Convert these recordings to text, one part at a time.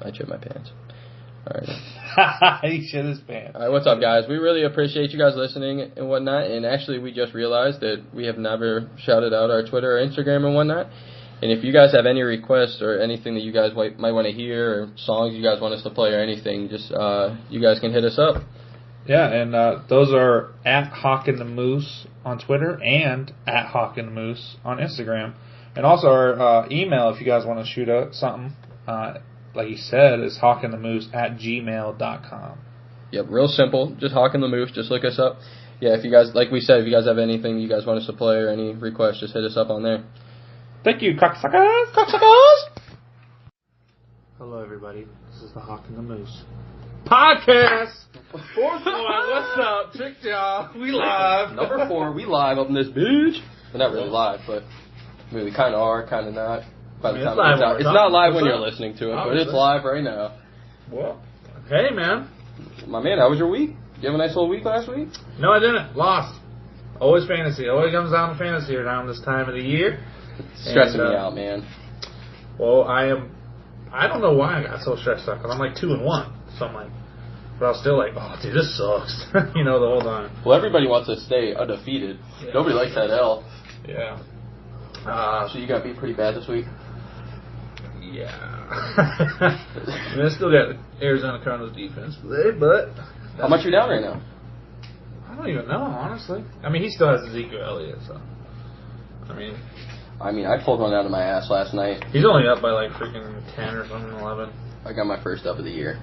I shit my pants. All right. He shit his pants. All right, what's up, guys? We really appreciate you guys listening and whatnot. And actually, we just realized that we have never shouted out our Twitter or Instagram and whatnot. And if you guys have any requests or anything that you guys might want to hear, or songs you guys want us to play or anything, just you guys can hit us up. Yeah, and those are at HawkandtheMoose on Twitter and at HawkandtheMoose on Instagram. And also our email, if you guys want to shoot out something, like he said, is HawkandtheMoose@gmail.com. Yep, real simple. Just HawkandtheMoose. Just look us up. Yeah, if you guys, like we said, if you guys have anything you guys want us to play or any requests, just hit us up on there. Thank you, cocksuckers! Cocksuckers! Hello, everybody. This is the HawkandtheMoose podcast. Fourth one. What's up? Trick y'all. We live. Number 4. We live up in this bitch. We're not really live, but I mean, we kind of are, kind of not. By the time it's out. It's not live when you're listening to it, but it's live right now. Well, hey, man. My man, how was your week? Did you have a nice little week last week? No, I didn't. Lost. Always fantasy. Always comes down to fantasy around this time of the year. It's stressing me out, man. Well, I don't know why I got so stressed out, because I'm like 2-1. So I'm like, but I was still like, oh, dude, this sucks. The whole time. Well, everybody wants to stay undefeated. Yeah. Nobody likes that L. Yeah. So you got beat pretty bad this week? Yeah. I mean, I still got Arizona Cardinals defense today, but... How much you down right now? I don't even know, honestly. I mean, he still has Ezekiel Elliott, so... I mean, I pulled one out of my ass last night. He's only up by like freaking 10 or something, 11. I got my first up of the year.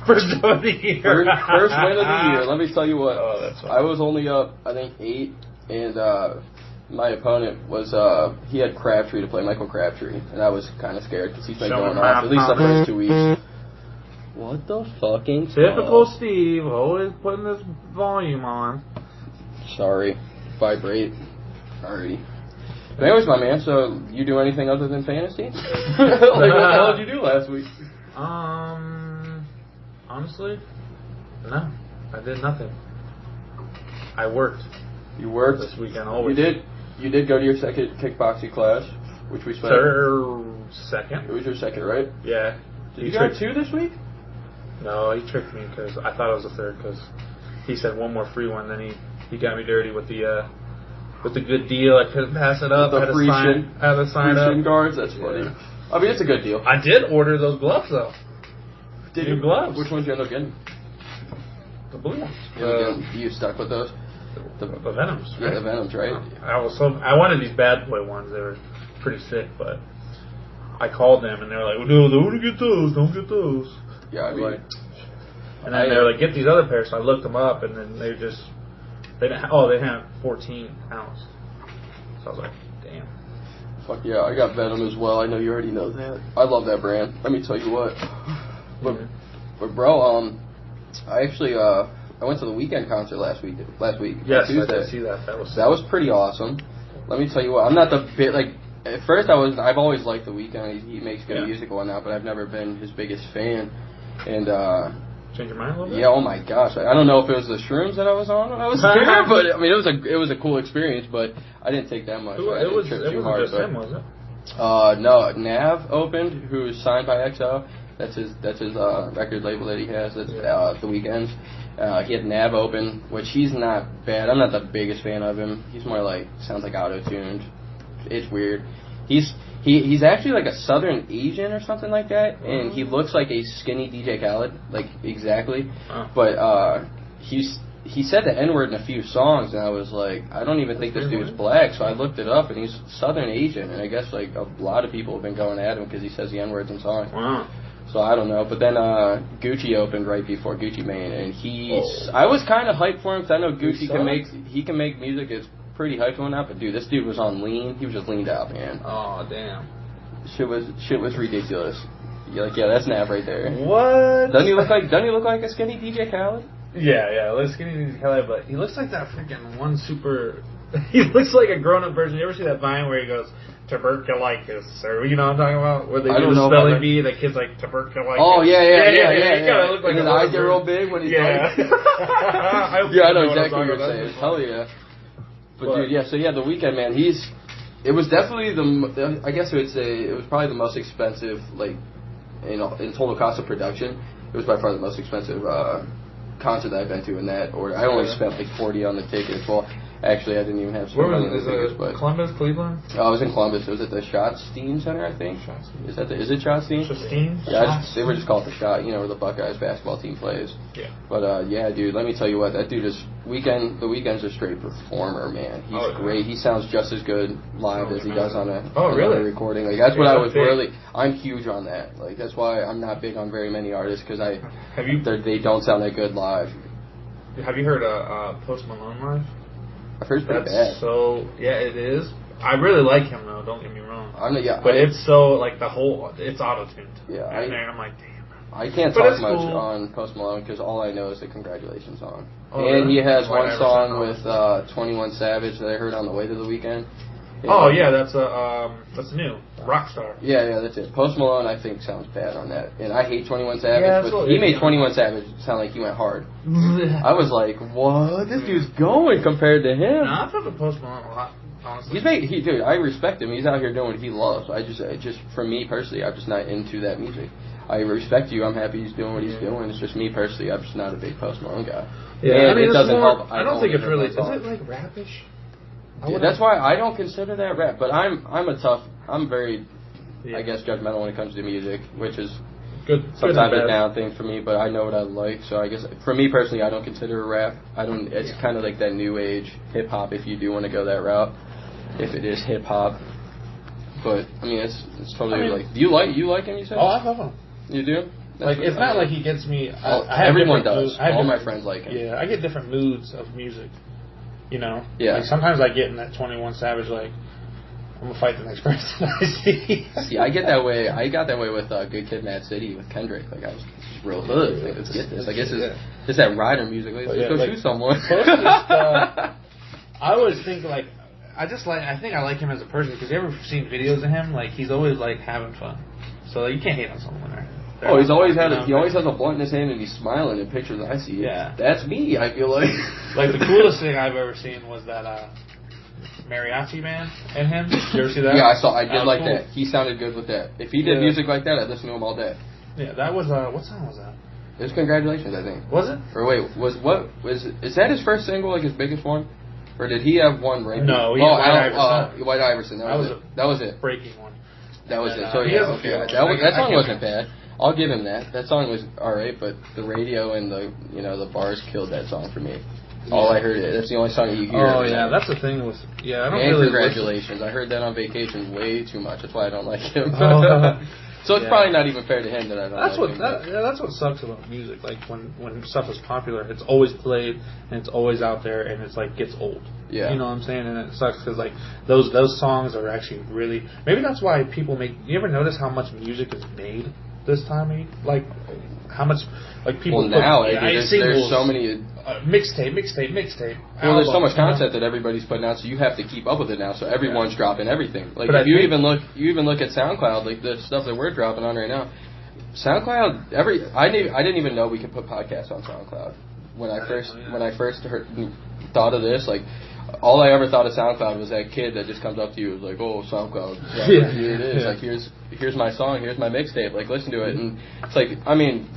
First of the year. First win of the year. Let me tell you what. Oh, that's funny. I was only up, I think, 8, and my opponent was, he had Crabtree to play, Michael Crabtree, and I was kind of scared because he's been going off at least the first 2 weeks. What the fucking Typical Steve, always putting this volume on. Sorry. Vibrate. Alrighty. But anyways, my man, so you do anything other than fantasy? Like, what the hell did you do last week? Honestly, no. I did nothing. I worked. You worked? This weekend, always. You did go to your second kickboxing class, which we spent... Second. It was your second, right? Yeah. Did you go 2 this week? No, he tricked me because I thought it was the third because he said one more free one, then he got me dirty with the good deal. I couldn't pass it up. The free shin. I had to sign up. Shin guards. That's funny. Yeah. I mean, it's a good deal. I did order those gloves though. Did you? Gloves. Which ones you end up getting? The blue ones. You stuck with those? The Venoms. Right? Yeah, the Venoms, right? I wanted these bad boy ones. They were pretty sick, but I called them and they were like, "No, don't get those. Don't get those." Yeah, I mean. And then they were like, "Get these other pairs." So I looked them up, and then they had 14 ounce. So I was like, damn. Fuck yeah, I got Venom as well. I know you already know that. I love that brand. Let me tell you what. But bro, I actually I went to the Weekend concert last week. Yes, Tuesday. I did see that. That was pretty awesome. Let me tell you what. I'm not the bit like. At first, I've always liked the Weeknd. He makes good music and whatnot, but I've never been his biggest fan. And change your mind a little bit? Yeah. Oh my gosh. I don't know if it was the shrooms that I was on when I was there, but I mean it was a cool experience. But I didn't take that much. It wasn't just him, was it? No. Nav opened, who's signed by XO. That's his record label that he has. That's the Weeknd's. He had Nav open, which he's not bad. I'm not the biggest fan of him. He's more like sounds like auto-tuned. It's weird. He's actually like a Southern Asian or something like that, and he looks like a skinny DJ Khaled, like exactly. But he said the N-word in a few songs, and I was like, I don't even think this dude's black. So I looked it up, and he's Southern Asian, and I guess like a lot of people have been going at him because he says the N-words in songs. Wow. So I don't know. But then Gucci opened right before Gucci Mane, and I was kind of hyped for him because I know Gucci can make music. It's pretty hyped on that, but dude, this dude was on lean. He was just leaned out, man. Oh damn. Shit was ridiculous. You're like, yeah, that's Nav right there. What? Doesn't he look like a skinny DJ Khaled? Yeah, looks skinny DJ Khaled, but he looks like that freaking one super. He looks like a grown-up version. You ever see that Vine where he goes tuberculitis, or you know what I'm talking about? Where they do the spelling bee, the kid's like tuberculitis. Oh yeah. He kind of looks like his eyes get real big when he's like. I know exactly what you're saying. Hell yeah. But dude, yeah. So yeah, the Weeknd, man, he's It was definitely I guess I would say it was probably the most expensive, like, in total cost of production. It was by far the most expensive concert that I've been to in that order. I only spent like $40 on the tickets. Well, actually, I didn't even have. Where was it? Is it Columbus, Cleveland? I was in Columbus. It was at the Schottenstein Center, I think. Is it Schottenstein? Schottenstein? Yeah, they were just called the Schott. You know, where the Buckeyes basketball team plays. Yeah. But yeah, dude, let me tell you what, that dude is the Weeknd's a straight performer, man. He's great. He sounds just as good live as he does on a recording. Like that's what I was really. I'm huge on that. Like that's why I'm not big on very many artists because they don't sound that good live. Have you heard Post Malone live? I've heard it's pretty bad. So yeah, it is. I really like him though. Don't get me wrong. But it's so like it's auto tuned. Yeah, I'm like, damn. I can't talk much on Post Malone because all I know is the Congratulations song. And he has one song with 21 Savage that I heard on the way to the weekend. Yeah, that's new. Rockstar. Yeah, that's it. Post Malone, I think, sounds bad on that. And I hate 21 Savage, but he made 21 Savage sound like he went hard. I was like, what? This dude's going compared to him. No, I fuck with Post Malone a lot, honestly. Dude, I respect him. He's out here doing what he loves. I just, for me personally, I'm just not into that music. I respect you. I'm happy he's doing what he's doing. It's just me personally. I'm just not a big Post Malone guy. Yeah, and it doesn't help. I don't think it's really. Is it like rapish? Yeah, that's why I don't consider that rap. But I'm very, I guess, judgmental when it comes to music, which is sometimes a down thing for me. But I know what I like, so I guess for me personally, I don't consider it rap. It's kind of like that new age hip hop if you do want to go that route. If it is hip hop, but I mean it's totally like. Do you like him? You said? Oh, I love him. You do? It's not like he gets me. Everyone does. All my friends like him. Yeah, I get different moods of music. You know? Yeah. Like sometimes I get in that 21 Savage, like, I'm going to fight the next person I see. See, I get that way. I got that way with Good Kid, Mad City with Kendrick. Like, I was just real hood. Like, let's get this. I guess it's that rider music. Like, let's go shoot someone. I always think, like, I think I like him as a person because you ever seen videos of him? Like, he's always, like, having fun. So, like, you can't hate on someone there. He always has a blunt in his hand and he's smiling in pictures I see. Yeah. That's me, I feel like. Like, the coolest thing I've ever seen was that Mariachi Man and him. Did you ever see that? Yeah, I did like cool. That. He sounded good with that. If he did music like that, I'd listen to him all day. Yeah, that was, what song was that? It was Congratulations, I think. Was it? Or wait, is that his first single, like his biggest one? Or did he have one right? No, he had White Iverson. That was it. Breaking one. That was it. So yeah, okay. That song wasn't bad. I'll give him that. That song was alright, but the radio and the bars killed that song for me. Yeah. All I heard that's the only song you hear. Oh yeah, that's the thing with I don't and really Congratulations. I heard that on vacation way too much. That's why I don't like him. So it's probably not even fair to him that I don't like him. That's what sucks about music. Like when stuff is popular, it's always played and it's always out there, and it's like gets old. Yeah. You know what I'm saying? And it sucks because like those songs are actually really. Maybe that's why people make. You ever notice how much music is made this time? Like how much like people. Well, now there's so many. Mixtape. Well, there's so much content that everybody's putting out, so you have to keep up with it now. So everyone's dropping everything. Like if you even look at SoundCloud, like the stuff that we're dropping on right now. SoundCloud, I didn't even know we could put podcasts on SoundCloud when I first thought of this. Like all I ever thought of SoundCloud was that kid that just comes up to you and is like, oh, SoundCloud, here it is. Like here's my song, here's my mixtape, like listen to it. And it's like, I mean,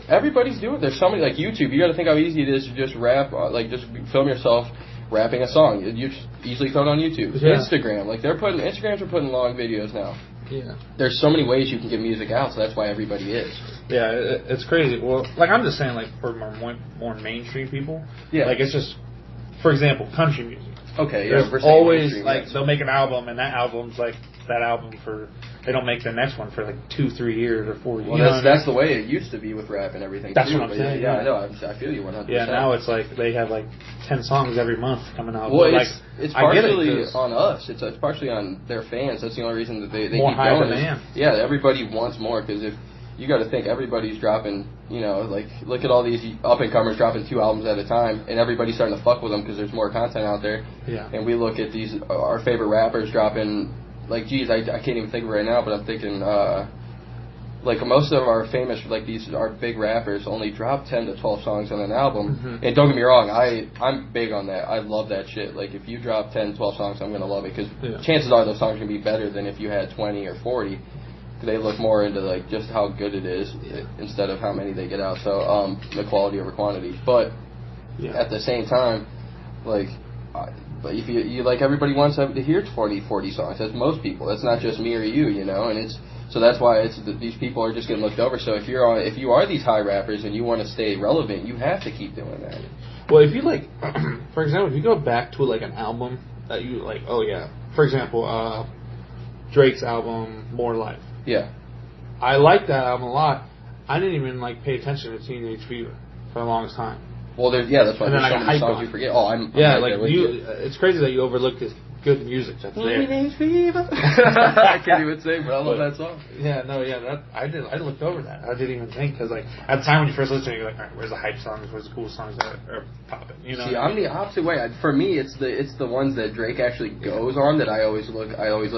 everybody's doing it. There's so many, like YouTube, you got to think how easy it is to just rap, like just film yourself rapping a song. You just easily throw it on YouTube. Yeah. Instagram, like Instagrams are putting long videos now. Yeah. There's so many ways you can get music out, so that's why everybody is. Yeah, it's crazy. Well, like I'm just saying, like for more mainstream people, like it's just, for example, country music. Okay, yeah. There's always like they'll make an album, and that album's like that album for. They don't make the next one for like 2-3 years or 4 years. Well, that's the way it used to be with rap and everything. That's what I'm saying. Yeah, I know. I feel you 100%. Yeah, now it's like they have like 10 songs every month coming out. Well, it's partially on us. It's partially on their fans. That's the only reason that they more keep high going. Demand. Yeah, everybody wants more because if you got to think everybody's dropping. Like look at all these up and comers dropping 2 albums at a time, and everybody's starting to fuck with them because there's more content out there. Yeah. And we look at these our favorite rappers dropping. Like, geez, I can't even think of it right now, but I'm thinking, like most of our famous, like these our big rappers only drop 10 to 12 songs on an album. Mm-hmm. And don't get me wrong, I'm big on that. I love that shit. Like if you drop 10, 12 songs, I'm gonna love it because chances are those songs are gonna be better than if you had 20 or 40. They look more into like just how good it is instead of how many they get out. So the quality over quantity. But at the same time, like. But if you like, everybody wants to hear 40 songs. That's most people. That's not just me or you, you know. And so that's why these people are just getting looked over. So if you are these high rappers and you want to stay relevant, you have to keep doing that. Well, if you like, for example, if you go back to like an album that you like, for example, Drake's album More Life. Yeah, I like that album a lot. I didn't even like pay attention to Teenage Fever for the longest time. Well, that's why there's so many songs you forget. Oh, I'm right like there with you. It's crazy that you overlook this good music that's there. I can't even sing, but I love that song. I looked over that. I didn't even think because like at the time when you first listen to it, you're like, all right, where's the hype songs? Where's the cool songs that are popping? You know. See, I'm the opposite way. For me, it's the ones that Drake actually goes on that I always look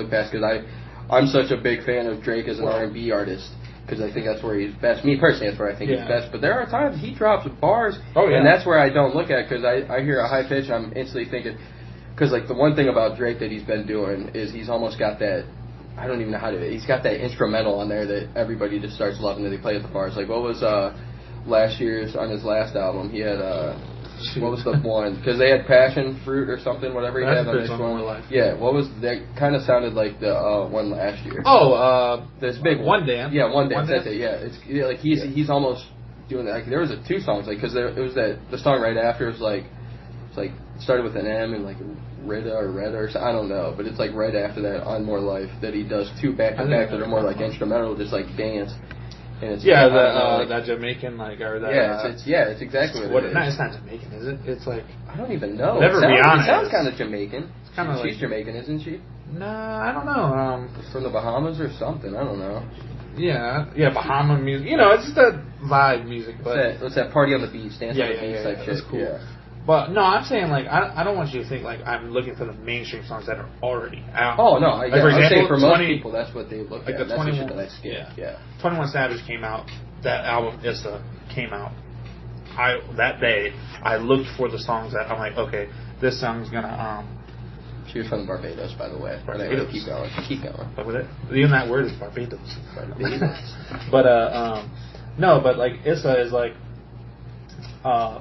past because I'm such a big fan of Drake as an R&B artist. Because I think that's where he's best. Me personally, that's where I think he's best. But there are times he drops bars, and that's where I don't look at because I hear a high pitch and I'm instantly thinking. Because like the one thing about Drake that he's been doing is he's almost got that. I don't even know how to. He's got that instrumental on there that everybody just starts loving that he plays the bars. Like what was last year's on his last album? He had what was the one? Because they had Passion Fruit or something, whatever he had on this one. Yeah, what was that? Kind of sounded like the one last year. This big One Dance. Yeah, One Dance. That's it. Yeah, it's like he's almost doing that. Like, there was two songs like because it was the song right after was like it's like it started with an M and like Rita or I don't know, but it's like right after that on More Life that he does two back to back that are more like instrumental, just like dance. And it's that Jamaican or that. It's exactly what it is. No, it's not Jamaican, is it? It's like I don't even know. Whatever Rihanna it sounds kind of Jamaican. It's kind of she's Jamaican, isn't she? Nah, I don't know. From the Bahamas or something. I don't know. Yeah, Bahama music. You know, it's just that vibe music. But what's that party on the beach, dance on the beach type shit? That's cool. Yeah. But no, I'm saying like I don't want you to think like I'm looking for the mainstream songs that are already out. Oh no, for example, I'm saying for most people that's what they look like at. The that's the shit that I skip. Yeah. 21 Savage came out. That album Issa came out. That day I looked for the songs that I'm like, okay, this song's gonna. She was from Barbados, by the way. Barbados. Keep going. But with it, even that word is Barbados. But no, but like Issa is like.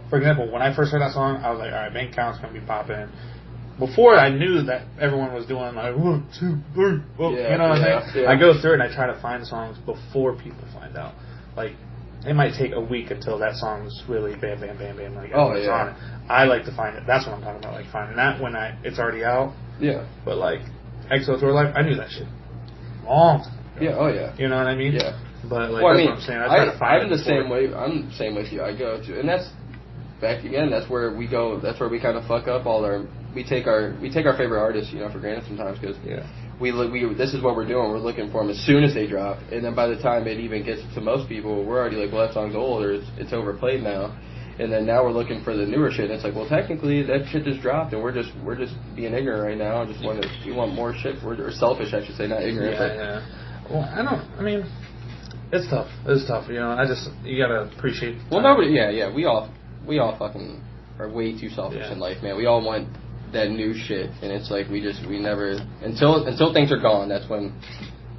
For example, when I first heard that song, I was like, all right, bank account's going to be popping. Before I knew that everyone was doing like 1, 2, 3, you know what I'm saying? Yeah. I go through it and I try to find songs before people find out. Like, it might take a week until that song's really bam, bam, bam, bam. Like, on it. I like to find it. That's what I'm talking about. Like, finding that when it's already out. Yeah. But like, EXO Tour Life, I knew that shit long time ago. Yeah, oh yeah. You know what I mean? Yeah. But like, that's what I'm saying. I try to find I'm the same way. I'm the same with you. I go to, and that's back again. That's where we go. That's where we kind of fuck up all our. We take our favorite artists, for granted sometimes because we this is what we're doing. We're looking for them as soon as they drop, and then by the time it even gets to most people, we're already like, well, that song's old or it's overplayed now. And then now we're looking for the newer shit. And it's like, well, technically that shit just dropped, and we're just being ignorant right now. We want more shit. We're selfish, I should say, not ignorant. Well, I mean, it's tough. It's tough. You gotta appreciate. Well, nobody. Yeah. We all fucking are way too selfish in life, man. We all want that new shit, and it's like we never until things are gone. That's when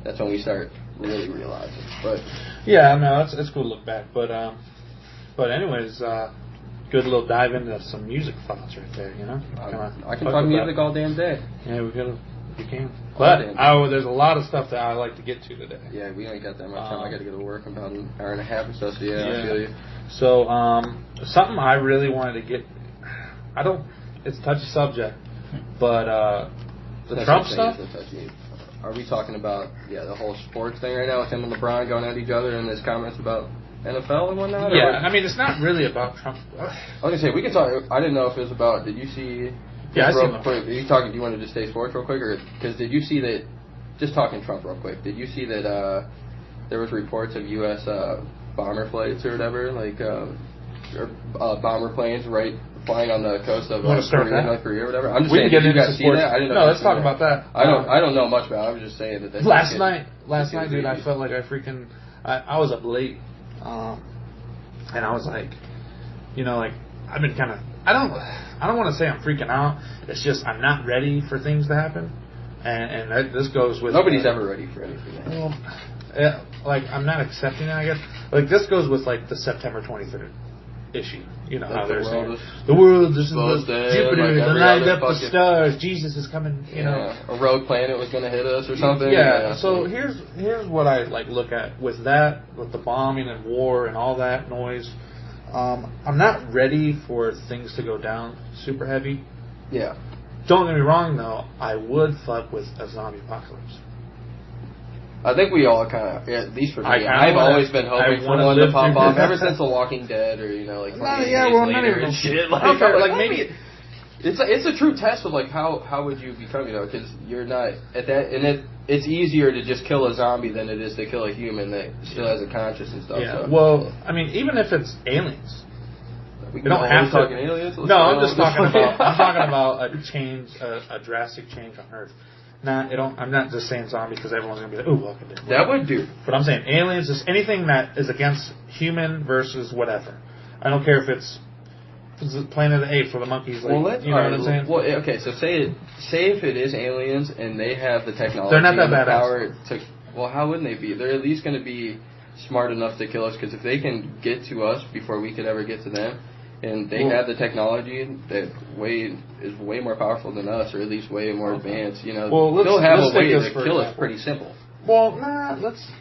we start really realizing. But it's cool to look back. But anyways, good little dive into some music thoughts right there. I can talk music all damn day. Yeah, we can. But there's a lot of stuff that I like to get to today. Yeah, we ain't got that much time. I got to go to work in about an hour and a half or so. So I feel you. So something I really wanted to get. It's a touchy subject, but the Trump stuff. Are we talking about the whole sports thing right now with him and LeBron going at each other and his comments about NFL and whatnot? Yeah, I mean it's not really about Trump. I was gonna say we can talk. I didn't know if it was about. Did you see? Yeah, I see. Real quick, do you want to just stay sports real quick, or because did you see that? Just talking Trump real quick. Did you see that there was reports of U.S. Bomber flights or whatever, like bomber planes flying on the coast of North Korea or whatever? I'm just saying. Did you guys see that? I didn't know. No, let's talk about that. I don't know much about it. I was just saying that. Last night, dude, I felt like I I was up late, and I was like, I've been kind of. I don't want to say I'm freaking out. It's just I'm not ready for things to happen, and this goes with nobody's ever ready for anything. Well, yeah, I'm not accepting it. I guess this goes with the September 23rd issue. How they're saying the world, this is Jupiter, the lined up the stars, Jesus is coming. A rogue planet was going to hit us or something. Yeah. So here's what I look at with the bombing and war and all that noise. I'm not ready for things to go down super heavy. Yeah. Don't get me wrong, though. I would fuck with a zombie apocalypse. I think we all kind of, at least for me, I've always been hoping for one to pop off ever since The Walking Dead or, 28 days later and shit. Maybe it's a true test of, how would you become, because you're not at that, and it's easier to just kill a zombie than it is to kill a human that still has a conscience and stuff. Yeah. So. Well, I mean, even if it's aliens. We don't have to. Talking aliens? No, I'm just talking about. I'm talking about a change, a drastic change on Earth. I'm not just saying zombie because everyone's gonna be like, "Ooh, Walking Dead." That would do. But I'm saying aliens is anything that is against human versus whatever. I don't care if it's Planet of the Apes or the monkeys. You know what I'm saying? Well, okay. So say if it is aliens and they have the technology, they're not that and the badass. Power to. Well, how wouldn't they be? They're at least going to be smart enough to kill us because if they can get to us before we could ever get to them. And they have the technology that is way more powerful than us, or at least way more advanced. They'll have a way to kill us pretty simple. Well,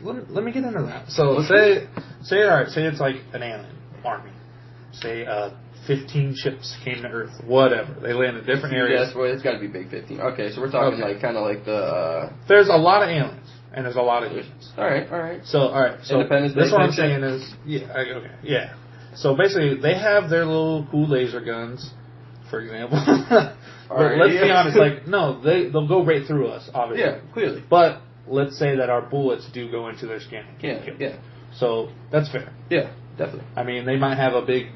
let me get into that. So say it's like an alien army. Say 15 ships came to Earth, whatever. They land in different areas. Yes, well, it's got to be big 15. Okay, so we're talking kind of like the. There's a lot of aliens and there's a lot of humans. All right. So Independence this Day what I'm saying is yeah. So basically, they have their little cool laser guns, for example. But let's be honest, they'll go right through us, obviously. Yeah, clearly. But let's say that our bullets do go into their skin. Yeah. So that's fair. Yeah, definitely. I mean, they might have a big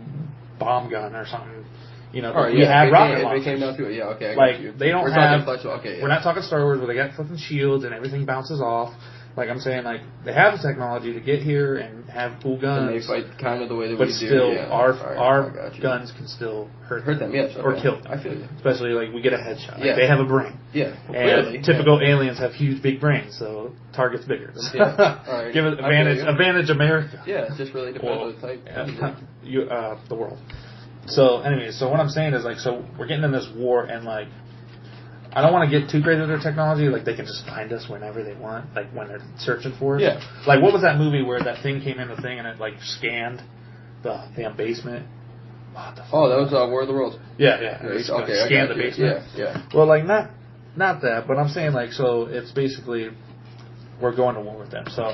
bomb gun or something. We have rocket launchers. It came down to it. Yeah, okay. I got you. They don't we're have. We're not talking Star Wars where they got fucking shields and everything bounces off. I'm saying, they have the technology to get here and have cool guns. And they fight kind of the way that we do. But still, our guns can still hurt them, yes. Okay. Or kill them. I feel you. Especially, we get a headshot. They have a brain. Yeah, and typical aliens have huge, big brains, so target's bigger. Yeah. All right. Give it advantage America. Yeah, it just really depends on the type. The world. So, anyway, what I'm saying is, we're getting in this war, and, I don't want to get too crazy with their technology. They can just find us whenever they want, when they're searching for us. Yeah. What was that movie where that thing came in the thing and it, scanned the damn basement? What the fuck? Oh, that was War of the Worlds. Yeah. Okay, scanned the basement. Yeah. Well, not that, but I'm saying, so it's basically we're going to war with them. So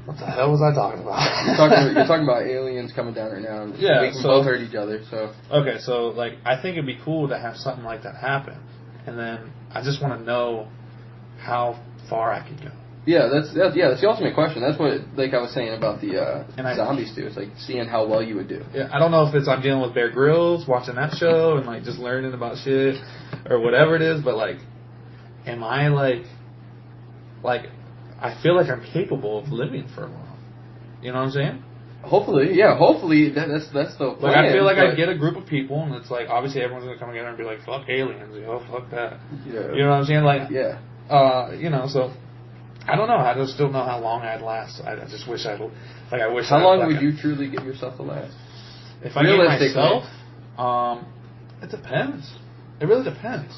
what the hell was I talking about? You're talking about aliens coming down right now. Yeah, we can both hurt each other. So okay, so I think it'd be cool to have something like that happen, and then I just want to know how far I could go. Yeah, that's the ultimate question. That's what I was saying about the zombies too. It's seeing how well you would do. Yeah, I don't know if I'm dealing with Bear Grylls, watching that show, and just learning about shit or whatever it is, but am I I feel like I'm capable of living for a while. You know what I'm saying? Hopefully, yeah. Hopefully, that's the plan. I feel like I get a group of people, and it's obviously everyone's gonna come together and be like, "Fuck aliens, fuck that." Yeah. You know what I'm saying? Yeah. So I don't know. I just don't know how long I'd last. I just wish I wish. How long would you truly give yourself to last? If I give myself, it depends. It really depends.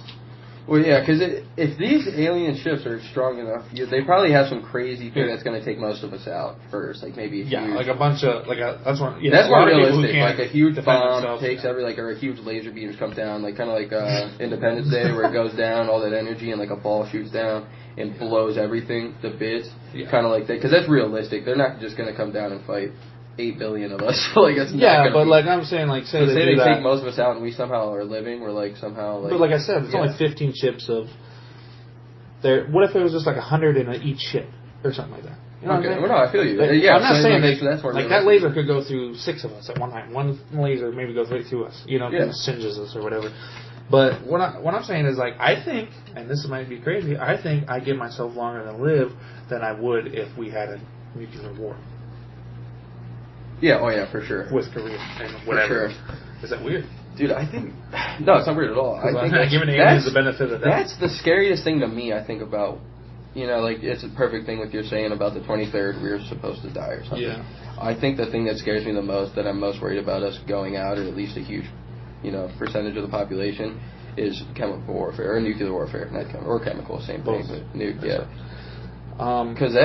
Well, yeah, because if these alien ships are strong enough, they probably have some crazy thing that's going to take most of us out first, maybe a huge... Yeah, a bunch of... that's one... Yeah, that's more realistic. A huge bomb takes or a huge laser beam comes down, kind of like Independence Day, where it goes down, all that energy, and a ball shoots down and blows everything to bits. Yeah. Kind of like that, because that's realistic. They're not just going to come down and fight 8 billion of us. It's not but I'm saying, say they take most of us out and we somehow are living, we're somehow But like I said, it's only 15 ships of... What if it was just 100 in each ship or something like that? You know what I'm saying? Well, no, I feel you. I'm not saying that's that laser could go through 6 of us at one time. One laser maybe goes right through us, singes us or whatever. But what I'm saying is, like, I think, and this might be crazy, I think I give myself longer to live than I would if we had a nuclear war. Yeah, oh yeah, for sure. With Korea and whatever. For sure. Is that weird? Dude, I think... No, it's not weird at all. I think I'm giving aliens the benefit of the doubt. That's the scariest thing to me, I think, about... You know, like, it's a perfect thing with you're saying about the 23rd, we were supposed to die or something. Yeah. I think the thing that scares me the most, that I'm most worried about us going out, or at least a huge, percentage of the population, is chemical warfare, or nuclear warfare, not chemical, or chemical, same thing, but yeah. Because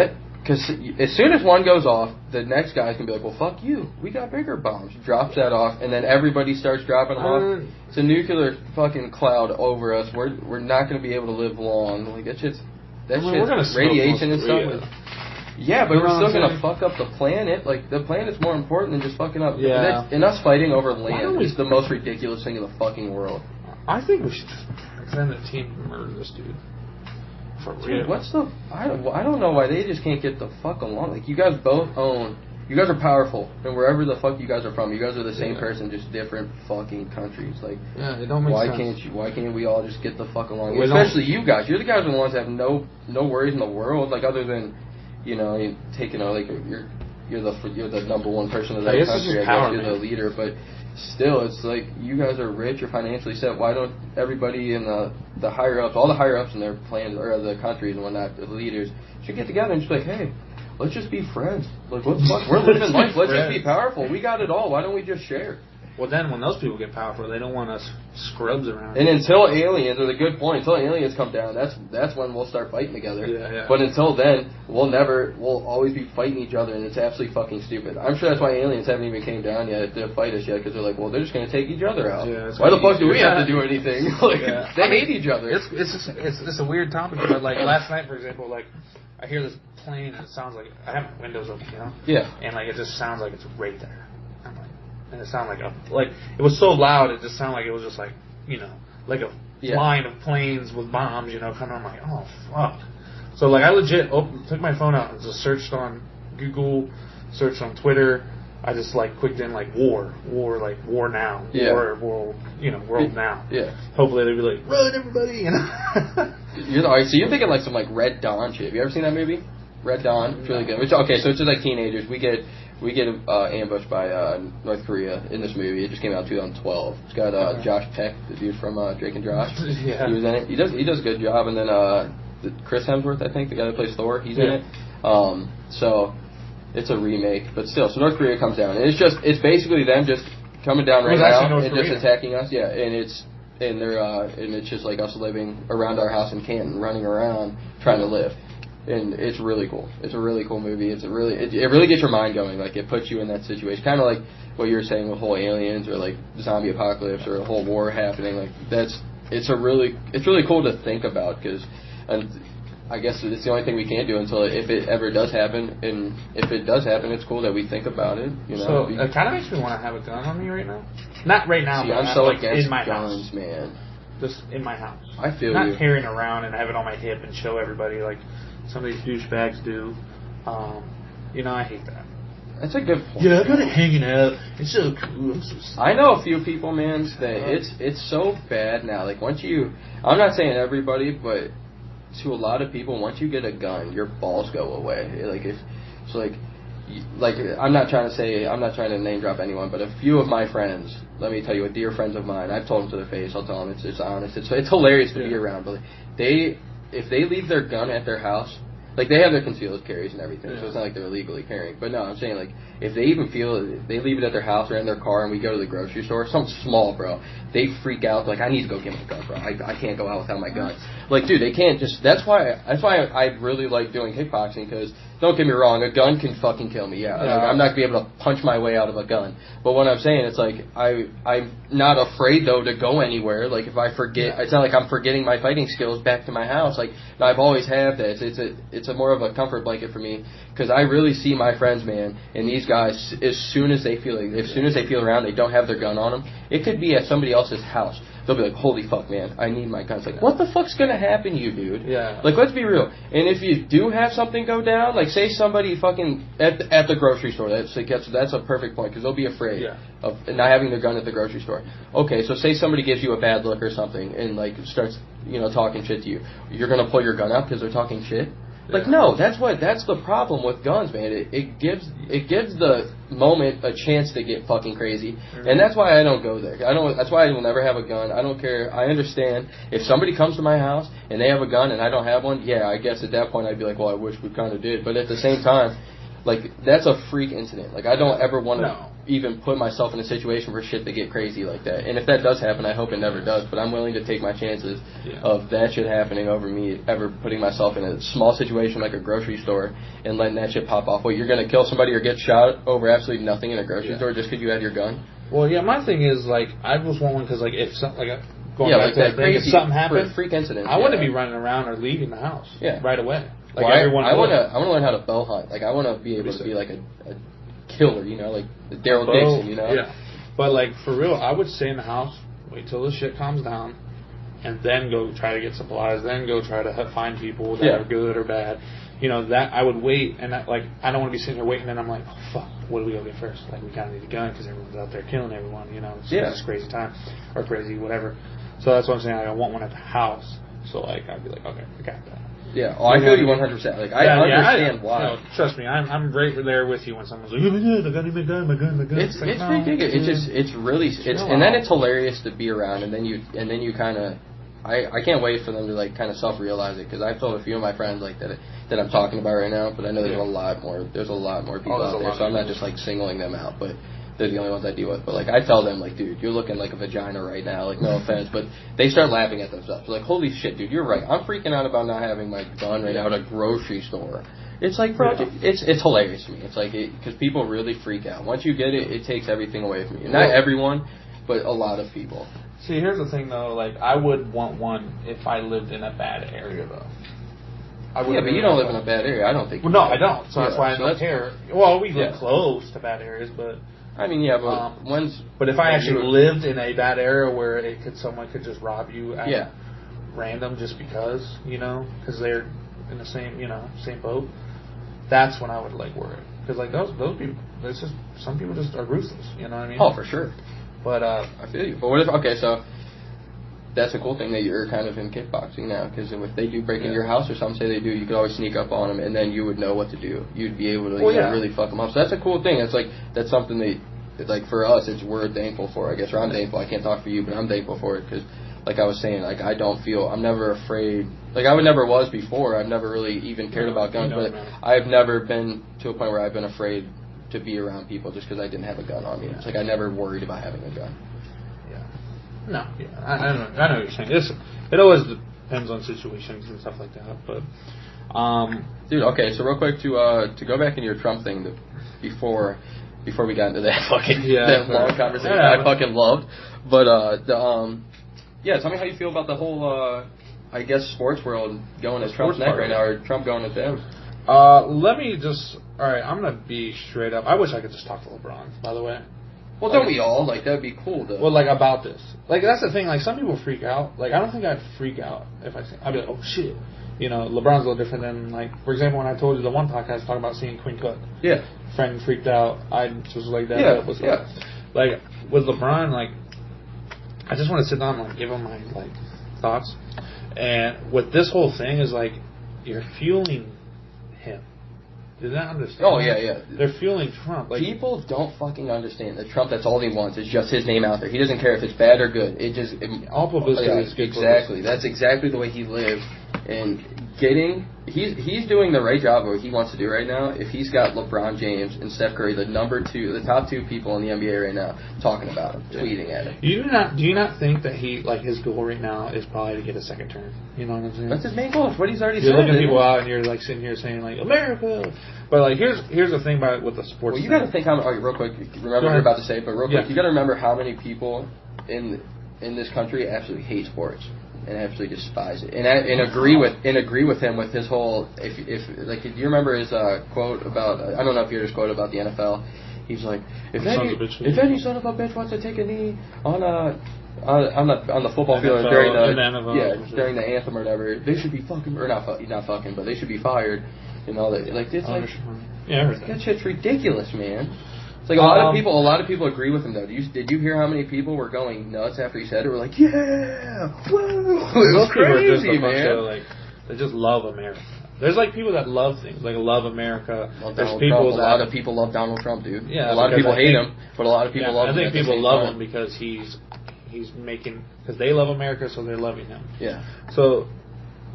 as soon as one goes off, the next guy's going to be like, well, fuck you, we got bigger bombs. Drops that off, and then everybody starts dropping them off. It's a nuclear fucking cloud over us. We're not going to be able to live long. Like, that shit's radiation and stuff. Yeah, but we're still going to fuck up the planet. Like, the planet's more important than just fucking up. Yeah. And us fighting over land is the most ridiculous thing in the fucking world. I think we should send a team to murder this dude. Dude, I don't know why they just can't get the fuck along. Like, you guys both own... You guys are powerful, and wherever the fuck you guys are from, you guys are the same person, just different fucking countries. Like, yeah, it don't make sense. Why can't we all just get the fuck along? Especially you guys. You're the guys who are the ones that have no worries in the world, like, other than, taking like you're the number one person of that country. I guess you're the leader, but still, it's like you guys are rich, you're financially set. Why don't everybody in the higher ups, all the higher ups in their plans or the countries and whatnot, the leaders should get together and just be like, hey, let's just be friends. Like, what the fuck? We're living life. Let's just be powerful. We got it all. Why don't we just share? Well, then when those people get powerful, they don't want us scrubs around. And until aliens, or the good point, until aliens come down, that's when we'll start fighting together. Yeah. But until then, we'll always be fighting each other, and it's absolutely fucking stupid. I'm sure that's why aliens haven't even came down yet to fight us yet, because they're like, well, they're just going to take each other out. Yeah, why the fuck do we have to do anything? They hate each other. It's a weird topic, but like last night, for example, like I hear this plane, and it sounds like I have windows open, Yeah. And like it just sounds like it's right there. And it sounded like it was so loud. It just sounded like it was just like like a line of planes with bombs. Kind of. I'm like, oh fuck. So like I legit took my phone out and just searched on Google, searched on Twitter. I just like clicked in like war like war now, world now. Yeah. Hopefully they'd be like run everybody. So you're thinking like some like Red Dawn shit. Have you ever seen that movie? Red Dawn. It's really good. So it's just like teenagers. We get ambushed by North Korea in this movie. It just came out in 2012. It's got Josh Peck, the dude from Drake and Josh. Yeah. He was in it. He does a good job. And then Chris Hemsworth, I think, the guy that plays Thor, he's in it. So it's a remake, but still. So North Korea comes down, and it's basically them just coming down right now and just attacking us. Yeah, and it's just like us living around our house in Canton, running around trying to live. And it's really cool. It's a really cool movie. It really gets your mind going. Like, it puts you in that situation. Kind of like what you were saying with whole aliens or like zombie apocalypse or a whole war happening. Like, it's really cool to think about, because I guess it's the only thing we can do until if it ever does happen. And if it does happen, it's cool that we think about it. So it kind of makes me want to have a gun on me right now. Not right now, but I'm so like against in my guns, house. Man. Just in my house. I feel not you. carrying around and have it on my hip and show everybody like some of these douchebags do. I hate that. That's a good point. Yeah, I got it hanging out. It's so cool. I know a few people, man, that it's so bad now. Like, I'm not saying everybody, but to a lot of people, once you get a gun, your balls go away. I'm not trying to name drop anyone, but a few of my friends, let me tell you, dear friends of mine, I've told them to their face, I'll tell them it's honest, it's hilarious to be around, but if they leave their gun at their house, like, they have their concealed carries and everything, so it's not like they're illegally carrying. But no, I'm saying, like, if they even they leave it at their house or in their car, and we go to the grocery store, something small, bro, they freak out, like, I need to go get my gun, bro. I can't go out without my gun. Like, dude, they can't just. That's why I really like doing kickboxing, because don't get me wrong, a gun can fucking kill me. Yeah, like, I'm not gonna be able to punch my way out of a gun. But what I'm saying, it's like I'm not afraid though to go anywhere. Like, if I forget, it's not like I'm forgetting my fighting skills back to my house. Like, I've always had that. It's a more of a comfort blanket for me, because I really see my friends, man, and these guys, as soon as they feel around, they don't have their gun on them. It could be at somebody else's house, they'll be like, holy fuck, man, I need my gun. It's like, what the fuck's gonna happen to you, dude? Yeah. Like, let's be real. And if you do have something go down, like, say somebody fucking at the grocery store, that's a perfect point, because they'll be afraid of not having their gun at the grocery store. Okay, so say somebody gives you a bad look or something and, like, starts, talking shit to you. You're gonna pull your gun out because they're talking shit? Like, no, that's the problem with guns, man. It gives the moment a chance to get fucking crazy, and that's why I don't go there. That's why I will never have a gun. I don't care. I understand if somebody comes to my house and they have a gun and I don't have one. Yeah, I guess at that point I'd be like, well, I wish we kind of did. But at the same time, like, that's a freak incident. Like, I don't ever want to even put myself in a situation for shit to get crazy like that. And if that does happen, I hope it never does. But I'm willing to take my chances of that shit happening over me ever putting myself in a small situation like a grocery store and letting that shit pop off. What, you're going to kill somebody or get shot over absolutely nothing in a grocery store just because you had your gun? Well, yeah, my thing is, like, I was one because, like, if something, like, going like back to that crazy, if something happened, freak incident, I wouldn't be running around or leaving the house right away. Like, I want to learn how to bow hunt. Like, I want to be able to be like a killer, like Daryl Dixon, Yeah. But, like, for real, I would stay in the house, wait till the shit calms down, and then go try to get supplies, then go try to find people that are good or bad. That I would wait, and I don't want to be sitting here waiting, and I'm like, oh, fuck, what do we go get first? Like, we kind of need a gun because everyone's out there killing everyone, It's this crazy time, or crazy whatever. So that's what I'm saying, I want one at the house. So, like, I'd be like, okay, I got that. Yeah, I feel you 100%. Like, I understand why. Trust me, I'm right there with you when someone's like, oh my god, I got my gun. It's ridiculous. And then it's hilarious to be around, and then you kind of, I can't wait for them to, like, kind of self-realize it, because I've told a few of my friends, like, that I'm talking about right now, but I know there's a lot more people out there, so I'm not just, like, singling them out, but they're the only ones I deal with. But, like, I tell them, like, dude, you're looking like a vagina right now. Like, no offense. But they start laughing at themselves. They're like, holy shit, dude, you're right. I'm freaking out about not having my gun right now at a grocery store. It's like, bro, it's hilarious to me. It's like, because people really freak out. Once you get it, it takes everything away from you. Not everyone, but a lot of people. See, here's the thing, though. Like, I would want one if I lived in a bad area, though. But you don't live in a bad area. I don't think. Well, no, I don't. So that's why I don't care. Well, we live close to bad areas, but. I mean, but if I actually lived in a bad area where someone could just rob you at random just because, because they're in the same boat, that's when I would, like, worry. Because, like, those people, some people just are ruthless, you know what I mean? Oh, for sure. But, I feel you. But what if, so that's a cool thing that you're kind of in kickboxing now, because if they do break into your house or something, say they do, you could always sneak up on them, and then you would know what to do. You'd be able to really fuck them up. So that's a cool thing. It's like, that's something that, like, for us, we're thankful for, I guess, or I'm thankful. I can't talk for you, but I'm thankful for it, because, like I was saying, like, I'm never afraid. Like, I never was before. I've never really even cared about guns, but I've never been to a point where I've been afraid to be around people just because I didn't have a gun on me. It's like I never worried about having a gun. No, I know what you're saying. It always depends on situations and stuff like that. But, dude, okay. So real quick to go back into your Trump thing before we got into that fucking that long conversation I fucking loved. But tell me how you feel about the whole I guess sports world going as Trump's neck right now, or Trump going at them. Let me just. All right, I'm gonna be straight up. I wish I could just talk to LeBron. By the way. Well, don't we all? Like, that'd be cool, though. Well, like, about this. Like, that's the thing. Like, some people freak out. Like, I don't think I'd freak out if I'd be like, oh, shit. LeBron's a little different than, like, for example, when I told you the one podcast talking about seeing Quinn Cook. Yeah. Friend freaked out. I just was like, that. Like, with LeBron, like, I just want to sit down and, like, give him my, like, thoughts. And with this whole thing is, like, you're fueling him. Did not understand? Oh, yeah. They're fueling Trump. Like, people don't fucking understand that Trump, that's all he wants, is just his name out there. He doesn't care if it's bad or good. All publicity is good. Exactly. That's exactly the way he lives. And he's doing the right job of what he wants to do right now. If he's got LeBron James and Steph Curry, the top two people in the NBA right now, talking about him, tweeting at him. Do you not think that his goal right now is probably to get a second term? You know what I'm saying? That's his main goal. It's what he's already said. You're looking people out and you're, like, sitting here saying, like, America. But, like, here's the thing about with the sports. Well, you got to think how. Real quick, remember what you're about to say, but real quick, you got to remember how many people in this country absolutely hate sports and absolutely despise it, and agree with him with his whole. If do you remember his quote about? I don't know if you heard his quote about the NFL. He's like, if any son of a bitch wants to take a knee on on the football field NFL, during during the anthem or whatever, they should be fucking or not fucking, but they should be fired. You know, like it's like that shit's ridiculous, man. It's like a lot of people agree with him though. Did you hear how many people were going nuts after he said it? Were like, yeah, woo! It was crazy, man. They just love America. There's like people that love things, like love America. There's people. A lot of people love Donald Trump, dude. Yeah, a lot of people hate him, but a lot of people love him. I think people love him because he's making, because they love America, so they're loving him. Yeah. So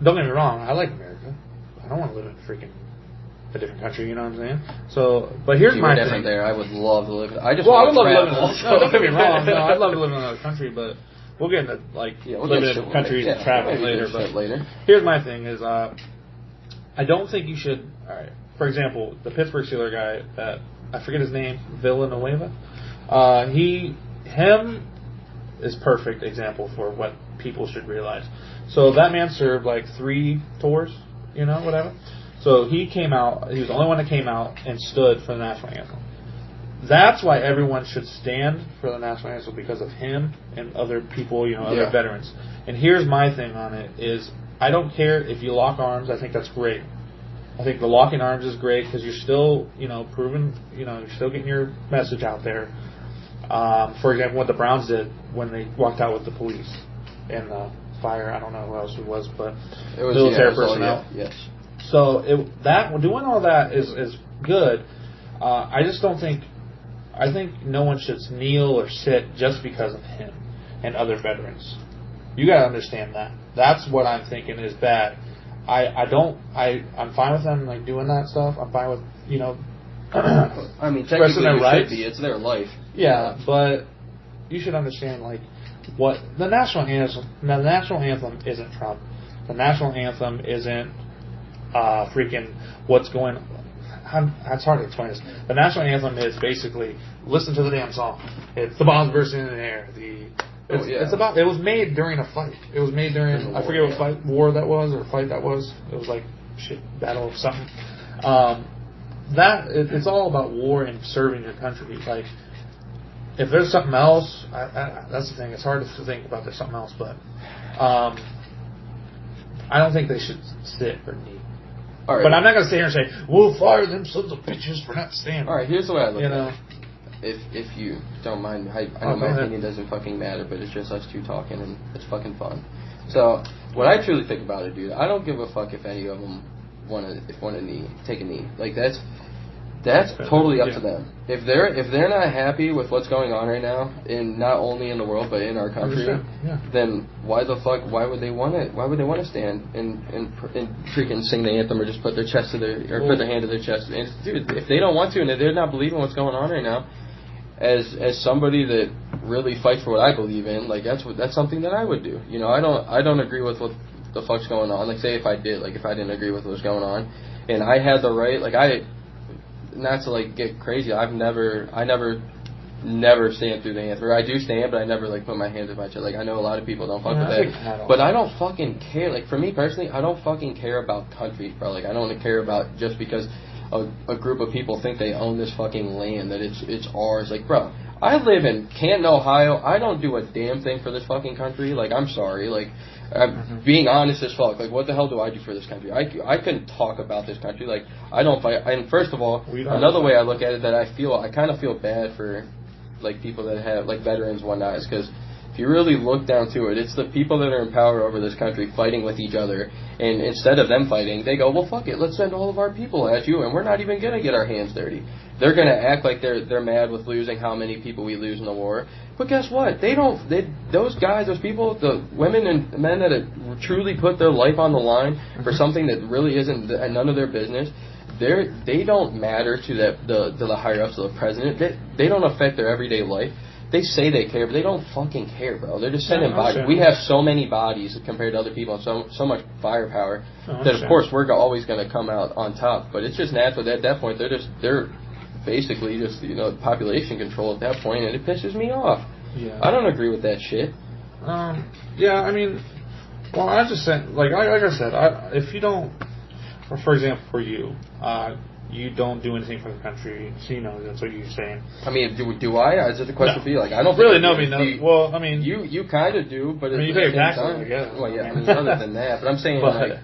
don't get me wrong, I like America. I don't want to live in a different country, you know what I'm saying? So, but here's my thing. There, I would love to live. I would love to live in. No, don't get me wrong. No, I'd love to live in another country, but we'll get into living in countries and traveling later. But here's my thing: is I don't think you should. All right, for example, the Pittsburgh Steelers guy that I forget his name, Villanueva. Him is perfect example for what people should realize. So that man served like 3 tours, you know, whatever. So he came out, he was the only one that came out and stood for the national anthem. That's why everyone should stand for the national anthem, because of him and other people, you know, other veterans. And here's my thing on it is, I don't care if you lock arms, I think that's great. I think the locking arms is great because you're still, you know, proving, you know, you're still getting your message out there. For example, what the Browns did when they walked out with the police and the fire, I don't know who else it was, but it was military personnel. Yes. So doing all that is good. I just don't think. I think no one should kneel or sit just because of him and other veterans. You got to understand that. That's what I'm thinking is bad. I'm fine with them like doing that stuff. I'm fine with, you know. I mean, technically their rights. Should be. It's their life. Yeah, but you should understand like what the national anthem. The national anthem isn't Trump. The national anthem isn't freaking what's going on. It's hard to explain this. The national anthem is basically listen to the damn song. It's the bombs bursting in the air. It's about. It was made during a fight. It was made during I forget what war that was or fight that was. It was like battle of something. It's all about war and serving your country. Like if there's something else, that's the thing. It's hard to think about there's something else, but I don't think they should sit or kneel. Right. But I'm not going to sit here and say, we'll fire them sons of bitches for not standing. All right, here's the way I look at it. If you don't mind, I know my opinion doesn't fucking matter, but it's just us two talking, and it's fucking fun. So, what I truly think about it, dude, I don't give a fuck if any of them want to take a knee. Like, that's totally up to them. If they're not happy with what's going on right now, in not only in the world but in our country, then why would they want to stand and freaking sing the anthem or just put their chest put their hand to their chest? And dude, if they don't want to and if they're not believing what's going on right now, as somebody that really fights for what I believe in, like that's something that I would do. You know, I don't agree with what the fuck's going on. Like say if I didn't agree with what's going on and I had the right, like not to like get crazy, I never stand through the anthem. Or I do stand, but I never like put my hands in my chest. Like I know a lot of people don't fuck with that, but I don't fucking care. Like for me personally, I don't fucking care about countries, bro. Like I don't care about just because a group of people think they own this fucking land that it's ours. Like bro, I live in Canton, Ohio. I don't do a damn thing for this fucking country. Like I'm sorry, like. Being honest as fuck, like what the hell do I do for this country? I couldn't talk about this country. Like I don't fight. And first of all, another way I look at it that I kind of feel bad for like people that have like veterans one eyes, because if you really look down to it, it's the people that are in power over this country fighting with each other, and instead of them fighting, they go, well fuck it, let's send all of our people at you, and we're not even gonna get our hands dirty. They're gonna act like they're mad with losing how many people we lose in the war. But guess what? Those guys, those people, the women and men that have truly put their life on the line for something that really isn't none of their business, they don't matter to the higher ups of the president. They don't affect their everyday life. They say they care, but they don't fucking care, bro. They're just sending bodies. We have so many bodies compared to other people and so much firepower that, of course, we're always going to come out on top. But it's just natural that at that point they're basically just, population control at that point, and it pisses me off. Yeah. I don't agree with that shit. Yeah, I mean, well, I just said, like I said, if you don't, for example, for you, you don't do anything for the country, so that's what you're saying. I mean, do I? Is it a question for you? Like, I don't really think well, I mean, you kind of do, but you pay taxes. I guess. Well, yeah. I mean, other than that, but I'm saying like.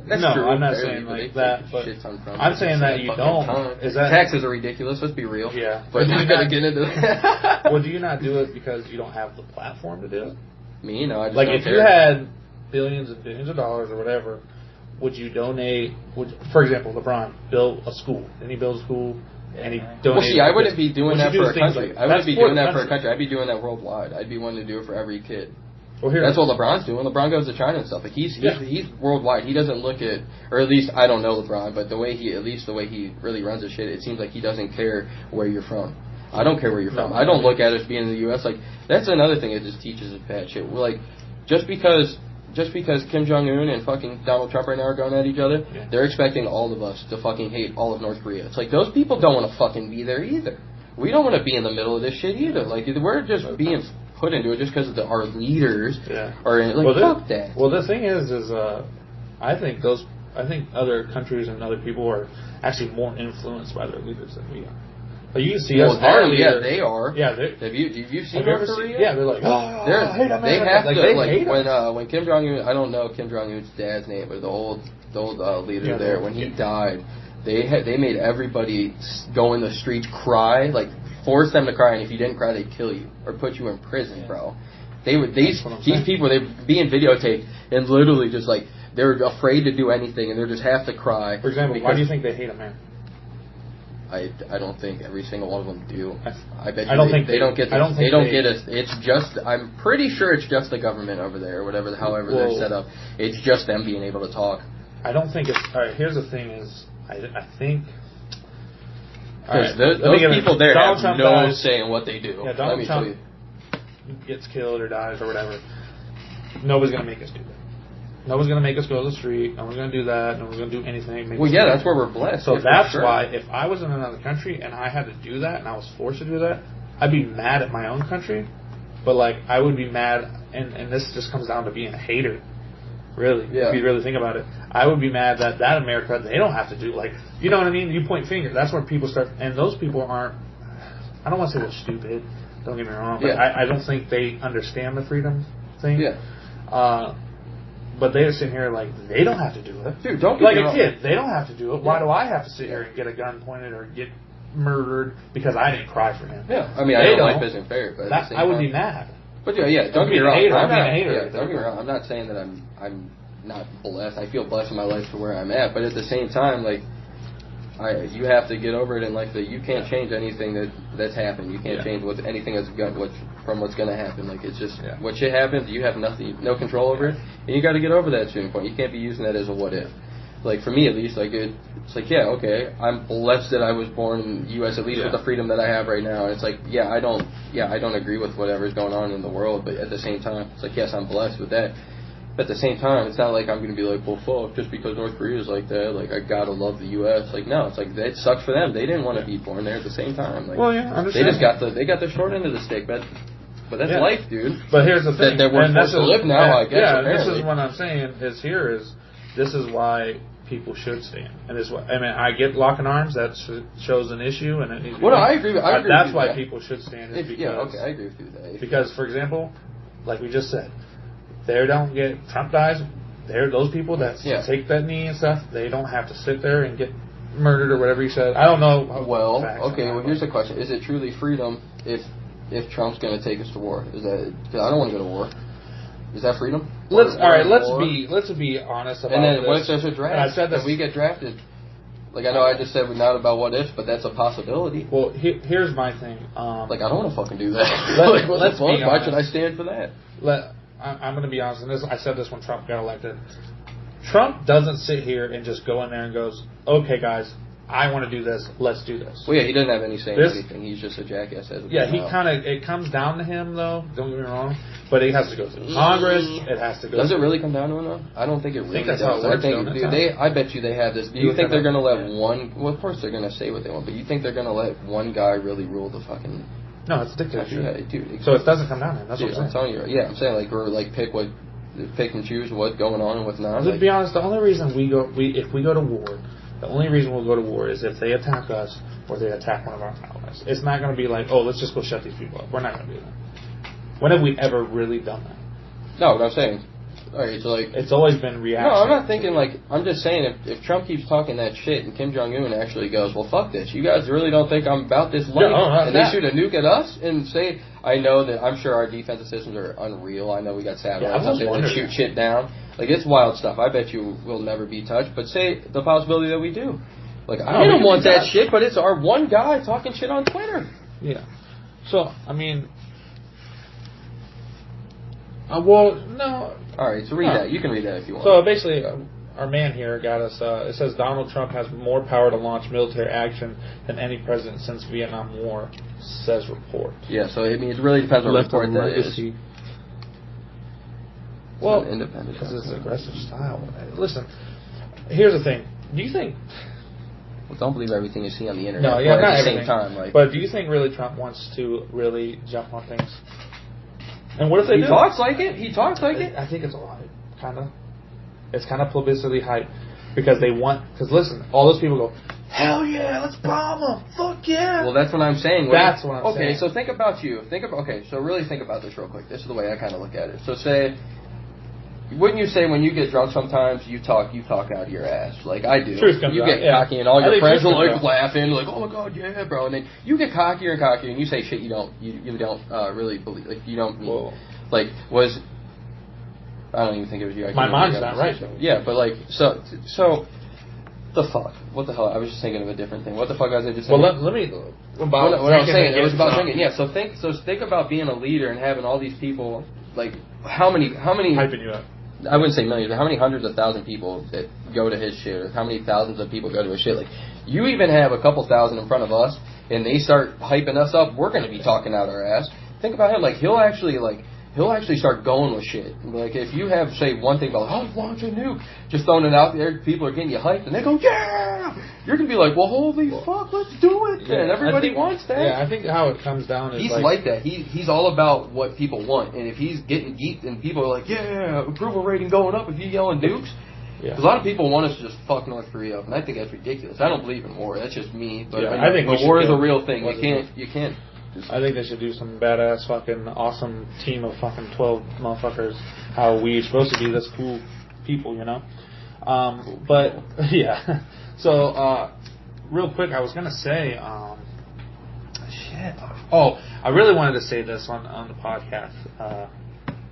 That's true. I'm not saying like that, but I'm saying that you don't. Is that taxes are ridiculous? Let's be real. Yeah, but you're not get into that. Well, do you not do it because you don't have the platform to do it? Me, no. I just like don't if care. you had billions and billions of dollars or whatever, would you donate? For example, LeBron built a school. Then he built a school. And he donated. Well, see, I wouldn't be doing that for a country. I wouldn't be doing that for a country. I'd be doing that worldwide. I'd be wanting to do it for every kid. Well, that's what LeBron's doing. LeBron goes to China and stuff. Like he's worldwide. He doesn't look at, or at least I don't know LeBron, but the way he really runs his shit, it seems like he doesn't care where you're from. I don't care where you're from. I don't look at us being in the U.S. Like that's another thing that just teaches us bad shit. We're like, just because Kim Jong-un and fucking Donald Trump right now are going at each other, they're expecting all of us to fucking hate all of North Korea. It's like those people don't want to fucking be there either. We don't want to be in the middle of this shit either. Like we're just being put into it just because our leaders are in it. Like, fuck that. Well, the thing is I think other countries and other people are actually more influenced by their leaders than we are. Like, you can see us. Yeah, they are. Yeah, have you seen North Korea? Yeah, they're like, I hate America. They have like, to they like hate when Kim Jong-un. I don't know Kim Jong-un's dad's name, but the old leader there. When he died, they made everybody go in the streets cry, like force them to cry, and if you didn't cry, they'd kill you or put you in prison, bro. These people, they're being videotaped and literally just like they're afraid to do anything and they just have to cry. For example, why do you think they hate America? I don't think every single one of them do. I bet I don't think they don't get this. They don't get it. It's just I'm pretty sure it's just the government over there or whatever, however they're set up. It's just them being able to talk. I don't think it's all right. Here's the thing: is I think. Those people there have no say in what they do. Yeah, Donald Trump gets killed or dies or whatever. Nobody's going to make us do that. Nobody's going to make us go to the street. No one's going to do that. No one's going to do anything. Well, yeah, that's where we're blessed. So that's why if I was in another country and I had to do that and I was forced to do that, I'd be mad at my own country. But, like, I would be mad, and this just comes down to being a hater. Really, if you really think about it, I would be mad that America, they don't have to do, like, you know what I mean? You point fingers. That's where people start, and those people aren't, I don't want to say they're stupid, don't get me wrong, but I don't think they understand the freedom thing. Yeah. But they're sitting here like, they don't have to do it. Dude, don't get like a kid, they don't have to do it. Why do I have to sit here and get a gun pointed or get murdered because I didn't cry for him? Yeah, I mean, I know life isn't fair, but I would be mad. But don't get me wrong. I'm not a hater. Don't get me wrong. I'm not saying that I'm not blessed. I feel blessed in my life to where I'm at. But at the same time, like, you have to get over it. And like, you can't change anything that's happened. You can't change anything from what's going to happen. Like, it's just what shit happens. You have no control over it, and you got to get over that certain point. You can't be using that as a what if. Like, for me at least, like it's like, okay, I'm blessed that I was born in the U.S. at least with the freedom that I have right now. And it's like, I don't agree with whatever's going on in the world, but at the same time, it's like, yes, I'm blessed with that. But at the same time, it's not like I'm going to be like, well, fuck, just because North Korea is like that, like, I got to love the U.S. Like, no, it's like, it sucks for them. They didn't want to be born there at the same time. Like, well, yeah, I understand. They got the short end of the stick, but that's life, dude. But here's the thing. That we're forced to live now, I guess. Yeah, this is what I'm saying this is why people should stand, and this. I mean, I get locking arms. That shows an issue, and it needs to be I agree. That's why people should stand. I agree with you that. Because, for example, like we just said, Trump dies. Those people that take that knee and stuff. They don't have to sit there and get murdered or whatever you said. I don't know. Well, here's the question: is it truly freedom if Trump's going to take us to war? Is that? Because I don't want to go to war. Is that freedom? Let's be honest about this. And then what if there's a draft? And I said that we get drafted. Like, I know I just said not about what if, but that's a possibility. Well, here's my thing. Like, I don't want to fucking do that. Let's be honest. Why should I stand for that? I'm going to be honest, and I said this when Trump got elected. Trump doesn't sit here and just go in there and goes, okay, guys, I want to do this. Let's do this. Well, yeah, he doesn't have any say in anything. He's just a jackass. It comes down to him, though. Don't get me wrong. But it has to go through Congress. It has to go. Does it really come down to him, though? I don't think it really does. How it works, I bet you they have this. Do you think they're going to let one? Well, of course they're going to say what they want, but you think they're going to let one guy really rule the fucking? No, it's a dictatorship. Yeah, dude. So it doesn't come down to him. That's what I'm saying. I'm telling you. Yeah, I'm saying like pick what pick and choose what's going on and what's not. To be honest, the only reason if we go to war, the only reason we'll go to war is if they attack us or they attack one of our allies. It's not going to be like, oh, let's just go shut these people up. We're not going to do that. When have we ever really done that? No, what I'm saying. All right, so like it's always been reaction. No, I'm not thinking like I'm just saying if Trump keeps talking that shit and Kim Jong-un actually goes, well, fuck this. You guys really don't think I'm about this life? And they shoot a nuke at us and say, I know that I'm sure our defensive systems are unreal. I know we got satellites out there that shoot shit down. Like it's wild stuff. I bet you we'll never be touched. But say the possibility that we do. Like I don't want that shit, but it's our one guy talking shit on Twitter. Yeah. So I mean. Well, no. All right, so read that. You can read that if you want. So basically, our man here got us. It says Donald Trump has more power to launch military action than any president since Vietnam War, says report. Yeah, so I mean, it really depends on what report that is. Well, independent. Because it's aggressive style. Listen, here's the thing. Do you think? Well, don't believe everything you see on the internet. No, yeah, but not at the everything. same time, like. But do you think really Trump wants to really jump on things? And what if they do? He talks like it. He talks like it. I think it's a lot, kind of. It's kind of publicity hype because they want. Because listen, all those people go, hell yeah, let's bomb them. Fuck yeah. Well, that's what I'm saying. That's what I'm saying. Okay, so think about you. So really think about this real quick. This is the way I kind of look at it. So say. Wouldn't you say when you get drunk sometimes you talk out of your ass like I do? Truth comes you out, get cocky and all your friends are like laughing like, oh my god, yeah, bro, and then you get cockier and cockier and you say shit you don't really believe, like you don't mean. Whoa. Like was I don't even think it was you. My mind's not right. Yeah, but like so the fuck? What the hell? I was just thinking of a different thing. What the fuck was I just saying? Well, let me. What I was saying, it was about drinking. Yeah, so think about being a leader and having all these people. Like how many hyping you up. I wouldn't say millions, but how many hundreds of thousand people that go to his shit, or how many thousands of people go to his shit? Like, you even have a couple thousand in front of us, and they start hyping us up, we're going to be talking out our ass. Think about him, like, he'll actually start going with shit. Like, if you have, say, one thing about, oh, launch a nuke, just throwing it out there, people are getting you hyped, and they go, yeah! You're going to be like, well, holy fuck, let's do it! Yeah, and everybody wants that. Yeah, I think how it comes down is he's like that. He's all about what people want, and if he's getting geeked and people are like, yeah, approval rating going up if you yelling nukes, because a lot of people want us to just fuck North Korea up, and I think that's ridiculous. I don't believe in war. That's just me. But I think war is a real thing. You can't. I think they should do some badass fucking awesome team of fucking 12 motherfuckers. How we're supposed to be this cool people, you know? But yeah. So real quick, I was gonna say, shit. Oh, I really wanted to say this on the podcast.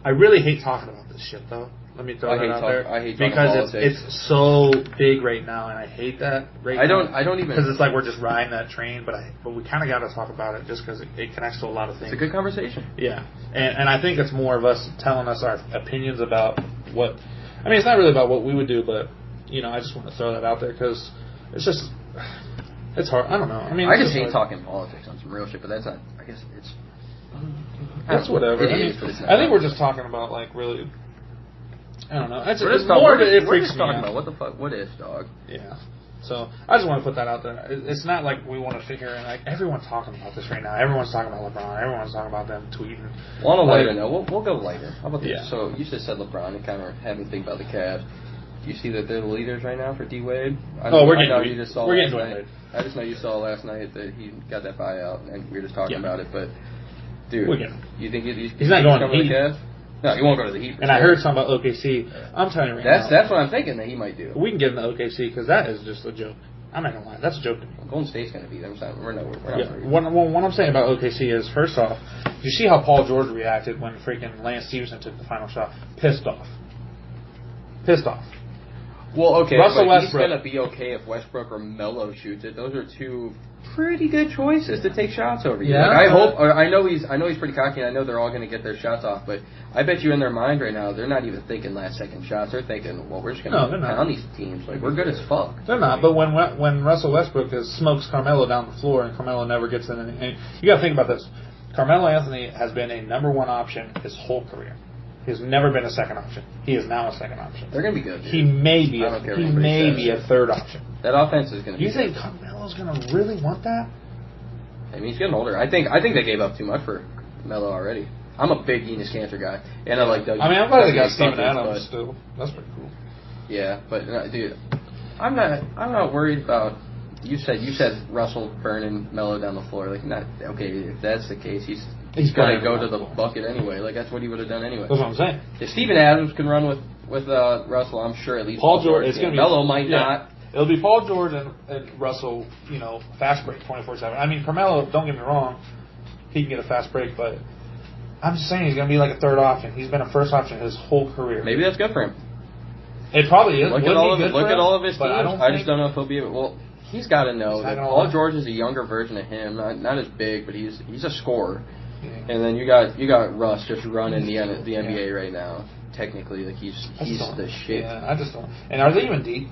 I really hate talking about this shit though. Let me throw that out there. I hate because it's so big right now, and I hate that. I don't even because it's like we're just riding that train, but we kind of got to talk about it just because it connects to a lot of things. It's a good conversation. Yeah, and I think it's more of us telling us our opinions about what. I mean, it's not really about what we would do, but you know, I just want to throw that out there because it's just it's hard. I don't know. I mean, I just hate talking politics on some real shit, but that's not. I guess it's whatever. I think we're just talking about like really. I don't know. We're just talking about what the fuck, what is, dog? Yeah. So I just want to put that out there. It's not like we want to sit here and like everyone's talking about this right now. Everyone's talking about LeBron. Everyone's talking about them tweeting. Well, on a lighter note, we'll go lighter. How about this? Yeah. So you just said LeBron and kind of had me think about the Cavs. Do you see that they're the leaders right now for D Wade? We're getting Wade. I just know you saw last night that he got that buyout, and we were just talking about it. But dude, you think he's not going to the Cavs? No, he won't go to the Heat. And I heard something about OKC. I'm telling you right now. That's what I'm thinking that he might do. We can get him to OKC because that is just a joke. I'm not going to lie. That's a joke to me. Golden State's going to beat them. We're not. What I'm saying about OKC is, first off, did you see how Paul George reacted when freaking Lance Stevenson took the final shot? Pissed off. Well, okay, Russell but Westbrook. He's going to be okay if Westbrook or Melo shoots it. Those are two pretty good choices to take shots over you. Yeah, like, I know he's pretty cocky, and I know they're all going to get their shots off, but I bet you in their mind right now, they're not even thinking last-second shots. They're thinking, well, we're just going to pound these teams. Like, we're good as fuck. They're not, but when Russell Westbrook smokes Carmelo down the floor and Carmelo never gets in any... You got to think about this. Carmelo Anthony has been a number one option his whole career. He's never been a second option. He is now a second option. They're going to be good, dude. He may be a third option. That offense is going to be You think Carmelo's going to really want that? I mean, he's getting older. I think they gave up too much for Melo already. I'm a big Enos Cantor guy, and I like Doug. I mean, I'm glad they got Steven Steven Adams still. That's pretty cool. Yeah, but dude, I'm not worried about. You said Russell burning Melo down the floor. Like, not okay. If that's the case, he's gonna go to the bucket anyway. Like, that's what he would have done anyway. That's what I'm saying. If Steven Adams can run with Russell, I'm sure at least Paul George. It's gonna be Melo might not. It'll be Paul George and Russell. Fast break 24/7. I mean, Carmelo. Don't get me wrong. He can get a fast break, but I'm just saying he's going to be like a third option. He's been a first option his whole career. Maybe that's good for him. It probably is. Look at all of his teams. I just don't know if he'll be. Well, he's got to know that Paul George is a younger version of him. Not as big, but he's a scorer. Yeah. And then you got Russ just running the NBA right now. Technically, like he's the shit. Yeah, I just don't. And are they even deep?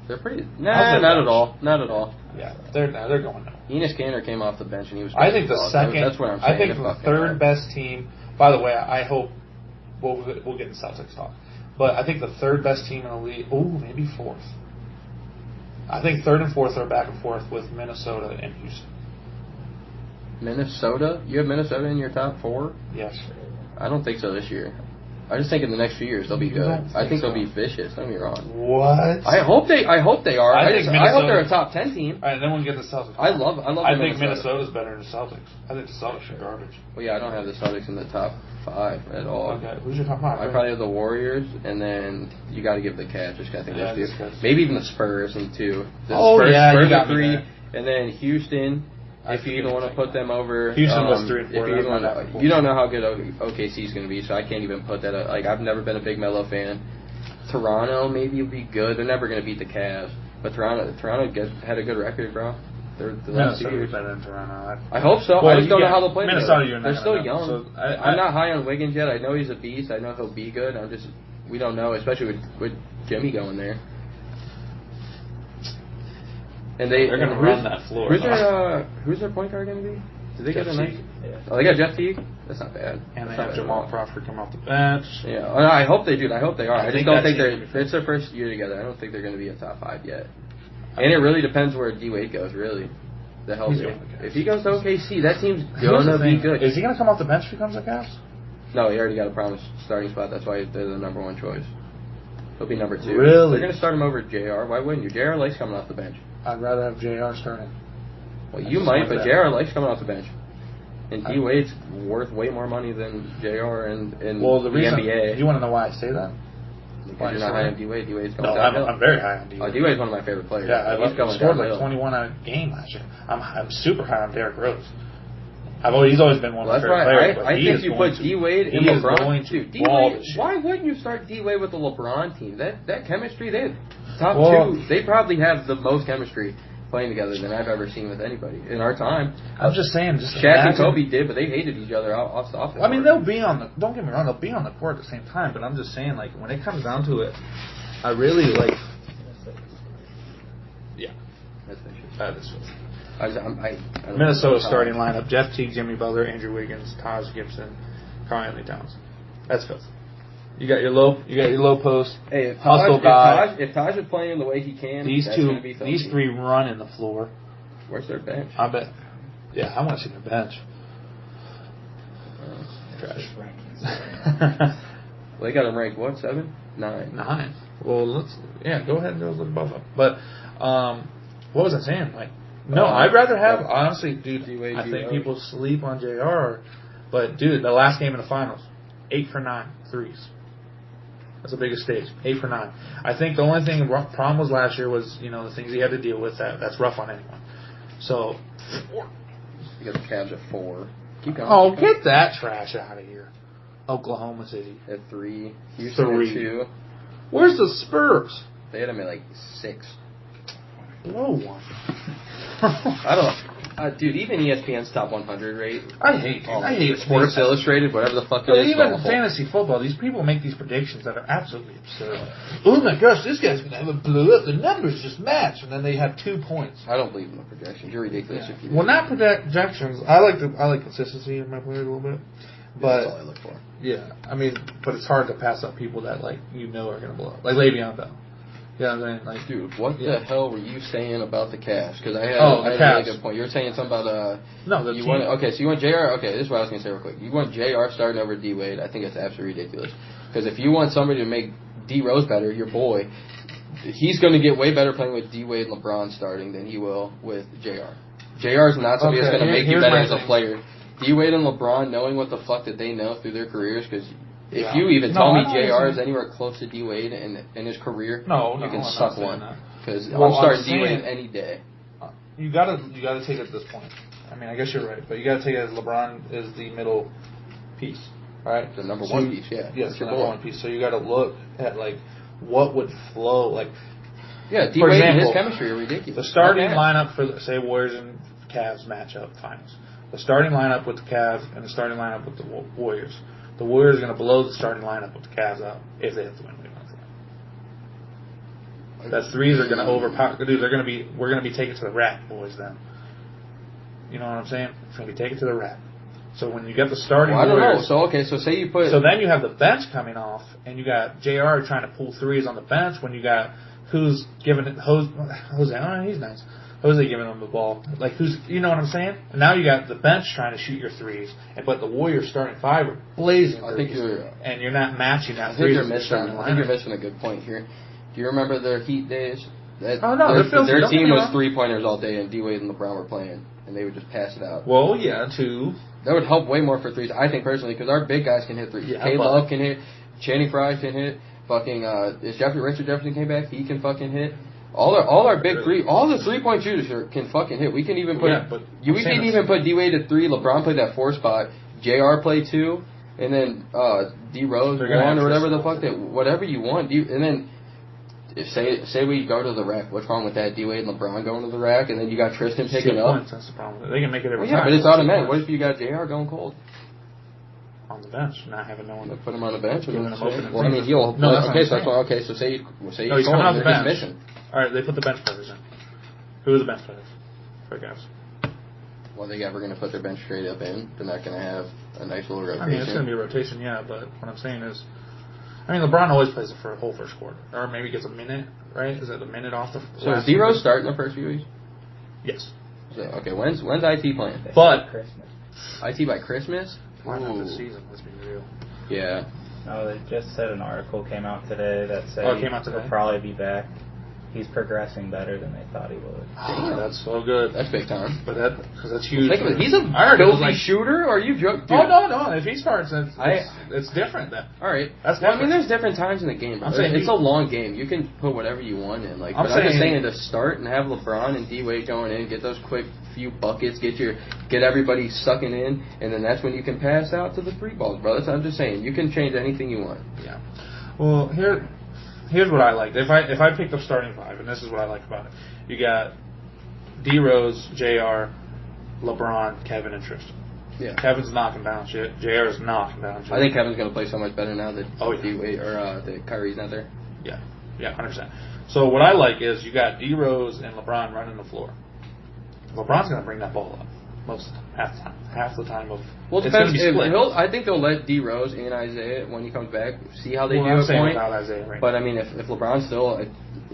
They're pretty. Nah, not at all. Not at all. Yeah, they're going now. Enos Cantor came off the bench and he was. I think the second. That's what I'm saying. I think the third best team. By the way, I hope we'll get in Celtics talk, but I think the third best team in the league. Oh, maybe fourth. I think third and fourth are back and forth with Minnesota and Houston. Minnesota? You have Minnesota in your top 4? Yes. I don't think so this year. I just think in the next few years they'll be good. I think they'll be vicious. Don't get me wrong. What? I hope they are. I hope they're a top 10 team. All right, then we'll get the Celtics. I think Minnesota's better than the Celtics. I think the Celtics are garbage. Well, yeah, I don't have the Celtics in the top 5 at all. Okay, who's your top 5? I probably have the Warriors, and then you got to give the Cavs. Just I think those two. Maybe even the Spurs in 2. Spurs at 3, and then Houston. If you even want to put them over, Houston was 3 and 4. You don't know how good OKC is going to be, so I can't even put that up. Like, I've never been a big Melo fan. Toronto maybe will be good. They're never going to beat the Cavs, but Toronto had a good record, bro. They're the last 2 years better than Toronto. I hope so. Well, I just don't know how they'll play. Minnesota, they're still young. So I'm not high on Wiggins yet. I know he's a beast. I know he'll be good. We don't know, especially with Jimmy going there. And they're going to run that floor. Who's their point guard going to be? Did they get a nice? Yeah. Oh, they got Jeff Teague. That's not bad. And they have Jamal Crawford come off the bench. Yeah, I hope they do. I hope they are. I just don't think it's their first year together. I don't think they're going to be a top 5 yet. And it really depends where D Wade goes. Really, the hell. If he goes to OKC, that team's gonna be good. Is he going to come off the bench if he comes to Cavs? No, he already got a promised starting spot. That's why they're the number 1 choice. He'll be number 2. Really? They're going to start him over JR. Why wouldn't you? JR likes coming off the bench. I'd rather have JR starting. Well, you might, but JR likes coming off the bench. And D Wade's worth way more money than JR and the NBA. You want to know why I say that? Because you're not high on D Wade. D Wade's going downhill. I'm very high on D Wade. D Wade's one of my favorite players. Yeah, he scored like 21 a game last year. I'm super high on Derrick Rose. He's always been one of my favorite players. I think you put D Wade and LeBron. Dude, D Wade. Why wouldn't you start D Wade with the LeBron team? That chemistry, they have top 2. They probably have the most chemistry playing together than I've ever seen with anybody in our time. I'm just saying, Shaq and Kobe did, but they hated each other off the court. I mean, they'll be on the. Don't get me wrong, they'll be on the court at the same time. But I'm just saying, like when it comes down to it, I really like. Yeah, that is. Minnesota starting lineup: Jeff Teague, Jimmy Butler, Andrew Wiggins, Taj Gibson, Karl-Anthony Towns. That's filth. You got your low post. Hey, if Taj is playing the way he can, these 3 run in the floor. Where's their bench? I bet. Yeah, I want to see their bench. Trash. Well, they got them ranked what? 7, 9. 9. Well, go ahead and look above them. But what was I saying? I'd rather have honestly, dude. I think people sleep on JR, but dude, the last game in the finals, 8 for 9 threes. That's the biggest stage. 8 for 9. I think the only problem was last year was, the things he had to deal with. That's rough on anyone. So, you got the Cavs at 4. Keep going. Oh, get that trash out of here. Oklahoma City at 3. Houston at 2. Where's the Spurs? They had them at 6. No one. I don't know. Dude, even ESPN's top 100 rate. I hate Sports Illustrated, whatever the fuck it is. Even fantasy football, these people make these predictions that are absolutely absurd. Oh my gosh, this guy's going to have a blow up. The numbers just match, and then they have 2 points. I don't believe in the projections. You're ridiculous. Yeah. Well, not projections. I like consistency in my players a little bit. But that's all I look for. Yeah, I mean, but it's hard to pass up people that are going to blow up. Like Le'Veon Bell. Yeah, I'm saying, like, dude, what the hell were you saying about the Cavs? Because I had a really good point. You were saying something about no, the you team. want so you want JR. Okay, this is what I was gonna say real quick. You want JR starting over D Wade? I think it's absolutely ridiculous. Because if you want somebody to make D Rose better, your boy, he's going to get way better playing with D Wade and LeBron starting than he will with JR. JR is not somebody that's going to make you better as a player. D Wade and LeBron, knowing what the fuck that they know through their careers, because if you even tell me JR is anywhere close to D Wade in his career, you can suck one. Because I'm starting D Wade any day. You gotta take it at this point. I mean, I guess you're right, but you gotta take it as LeBron is the middle piece, right? The number one piece, yeah. Yes, the number one piece. So you gotta look at like what would flow, like. Yeah, D Wade and his chemistry are ridiculous. The starting lineup for say Warriors and Cavs matchup finals. The starting lineup with the Cavs and the starting lineup with the Warriors. The Warriors are going to blow the starting lineup with the Cavs out if they have to win. That threes are going to overpower. Dude, we're going to be taken to the rack, boys. Then, you know what I'm saying? It's going to be taken to the rack. So when you get the starting, I don't Warriors, know. So say you put. So then you have the bench coming off, and you got JR trying to pull threes on the bench. When you got who's giving it Jose? Oh, he's nice. Jose giving them the ball. Like, who's, you know what I'm saying? And now you got the bench trying to shoot your threes, but the Warriors starting five are blazing threes. And you're not matching that threes. I think you're missing a good point here. Do you remember their Heat days? Their team was three-pointers all day, and D Wade and LeBron were playing, and they would just pass it out. Well, yeah, too. That would help way more for threes, I think, personally, because our big guys can hit threes. Yeah, K-Love can hit. Channing Frye can hit. Fucking, is Richard Jefferson came back? He can fucking hit. All our big all the 3-point shooters can fucking hit. We can even put put D Wade at 3. LeBron played that 4 spot. JR played 2, and then D Rose 1 or whatever the fuck whatever you want. And then say we go to the rack. What's wrong with that? D Wade and LeBron going to the rack, and then you got Tristan picking up. Points, that's the problem. They can make it every time. Yeah, but it's automatic. What if you got JR going cold? On the bench, not having no one. Put him on the bench. Giving him open. Well, I mean, he'll. No, that's so say he's coming off the bench. All right, they put the bench players in. Who are the bench players for Cavs? Well, they ever going to put their bench straight up in. They're not going to have a nice little rotation. I mean, it's going to be a rotation, yeah. But what I'm saying is, LeBron always plays the whole first quarter, or maybe gets a minute. Right? Is it a minute off the? So is D-Rose starting the first few weeks? Yes. So, okay, when's IT playing? But Christmas. IT by Christmas? Why not this season? Let's be real. Yeah. No, they just said an article came out today that said he'll probably be back. He's progressing better than they thought he would. Oh, that's so good. That's big time. But because that's huge. Think of it. He's a filthy shooter. Or are you joking? Oh no! If he starts, it's different then. All right. That's I mean, there's different times in the game. Bro. It's a long game. You can put whatever you want in. But I'm just saying to start and have LeBron and D Wade going in, get those quick few buckets, get everybody sucking in, and then that's when you can pass out to the free balls, bro. I'm just saying you can change anything you want. Yeah. Well, Here's what I like. If I picked up starting five, and this is what I like about it, you got D Rose, JR, LeBron, Kevin, and Tristan. Yeah. Kevin's knocking down shit. JR is knocking down shit. I think Kevin's going to play so much better now that D Wade that Kyrie's not there. Yeah, 100%. So what I like is you got D Rose and LeBron running the floor. LeBron's going to bring that ball up most of the time, half the time of. Well, it depends. I think they'll let D Rose and Isaiah when he comes back see how they do a point. Without Isaiah, right? But I mean, if LeBron's still,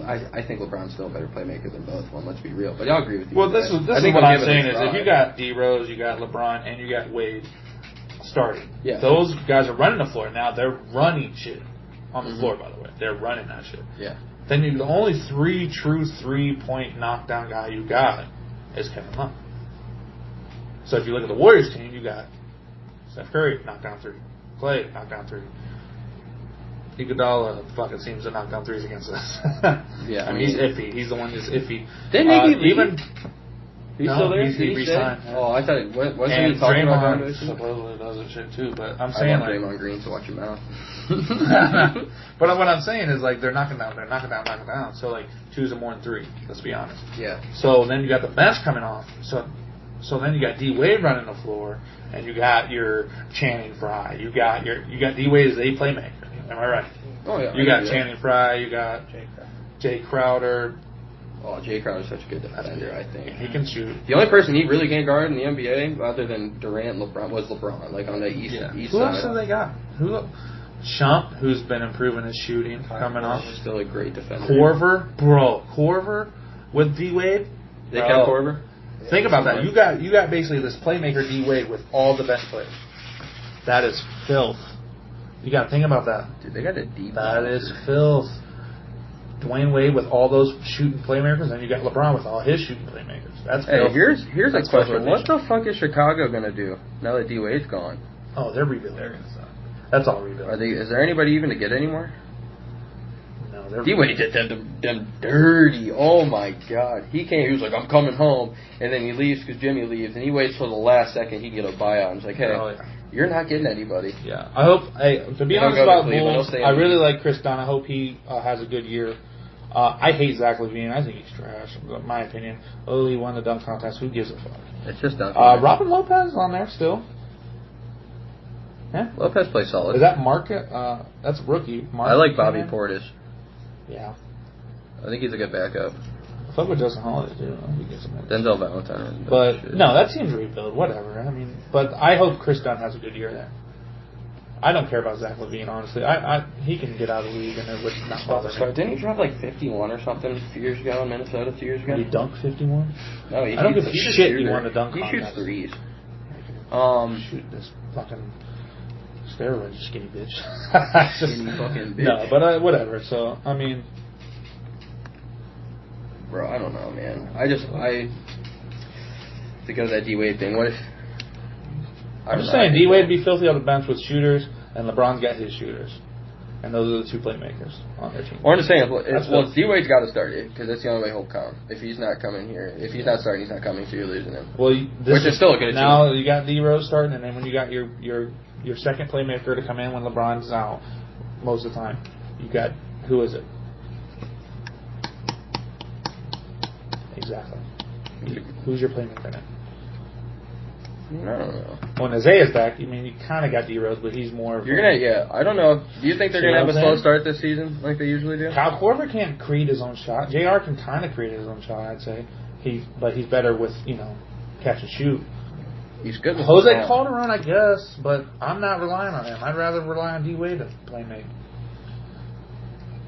I think LeBron's still a better playmaker than both. Well, let's be real. But I'll agree with you. Well, this is what I'm saying is if you got D Rose, you got LeBron, and you got Wade starting. Yeah. Those guys are running the floor now. They're running shit on the floor. By the way, they're running that shit. Yeah. Then the only true 3-point knockdown guy you got is Kevin Love. So if you look at the Warriors team, you got Steph Curry, knockdown 3. Clay, knockdown 3. Iguodala fucking seems to knock down threes against us. Yeah, I mean, he's iffy. He's the one that's iffy. Didn't he even? He's still there? He resigned. Oh, I thought wasn't he talking about Draymond supposedly does that shit too. But I'm saying Draymond Green, so watch your mouth. But what I'm saying is they're knocking down. So choose a more than 3. Let's be honest. Yeah. So then you got the bench coming off. So then you got D Wade running the floor, and you got your Channing Frye. You got D Wade as a playmaker. Am I right? Oh yeah. You got Channing Frye. You got Jay Crowder. Oh, Jay Crowder's such a good defender, I think. He can shoot. The only person he really can't guard in the NBA, other than Durant, was LeBron. On the east side. Who else have they got? Shump, who's been improving his shooting, coming off. Still a great defender. Korver with D Wade. They kept Korver. Think about that. You got basically this playmaker D Wade with all the bench players. That is filth. You got to think about that. Dude, they got a deep. That is filth. Dwayne Wade with all those shooting playmakers, and you got LeBron with all his shooting playmakers. That's filth. Hey, here's a question. What the fuck is Chicago gonna do now that D Wade's gone? Oh, they're rebuilding. That's all rebuild. Is there anybody even to get anymore? No, they're D Wade did them dirty. Oh my god. He was like, I'm coming home, and then he leaves because Jimmy leaves, and he waits till the last second he can get a buyout. And he's like, hey, you're not getting anybody. Yeah, I hope. To be honest about Bulls, I really like Chris Dunn. I hope he has a good year. I hate Zach LaVine. I think he's trash, in my opinion. Oh, he won the dunk contest. Who gives a fuck? It's just dunk. Robin Lopez on there still. Yeah. Lopez plays solid. Is that Market? That's a rookie. I like Bobby Portis. Yeah. I think he's a good backup. I fuck with Justin Holiday too. Denzel Valentine. But no, that team's rebuild. Whatever. I mean, but I hope Chris Dunn has a good year there. I don't care about Zach LaVine, honestly. He can get out of the league and it would not bother me. Didn't he drop like 51 or something a few years ago in Minnesota 2 years ago? Did he dunk 51? No, I don't give a shit he won a dunk contest. He shoots threes. Shoot this fucking steroid skinny bitch. Skinny fucking bitch. No, but whatever. So, I mean... Bro, I don't know, man. I think of that D-Wade thing. What if... I'm just saying, D-Wade be filthy on the bench with shooters, and LeBron's got his shooters. And those are the two playmakers on their team. Well, I'm just saying, D-Wade's got to start it, because that's the only way he'll come. If he's not coming here, if he's not starting, he's not coming, so you're losing him. Well, which is still a good now achievement. You got D-Rose starting, and then when you got your second playmaker to come in when LeBron's out, most of the time, you got, who is it? Exactly. Who's your playmaker now? I don't know. When Isaiah's back, you kind of got D-Rose, but he's more of I don't know. Do you think they're going to have a slow start this season like they usually do? Kyle Korver can't create his own shot. JR can kind of create his own shot, I'd say. But he's better with, catch and shoot. He's good with Jose Calderon, I guess, but I'm not relying on him. I'd rather rely on D-Wade to playmate.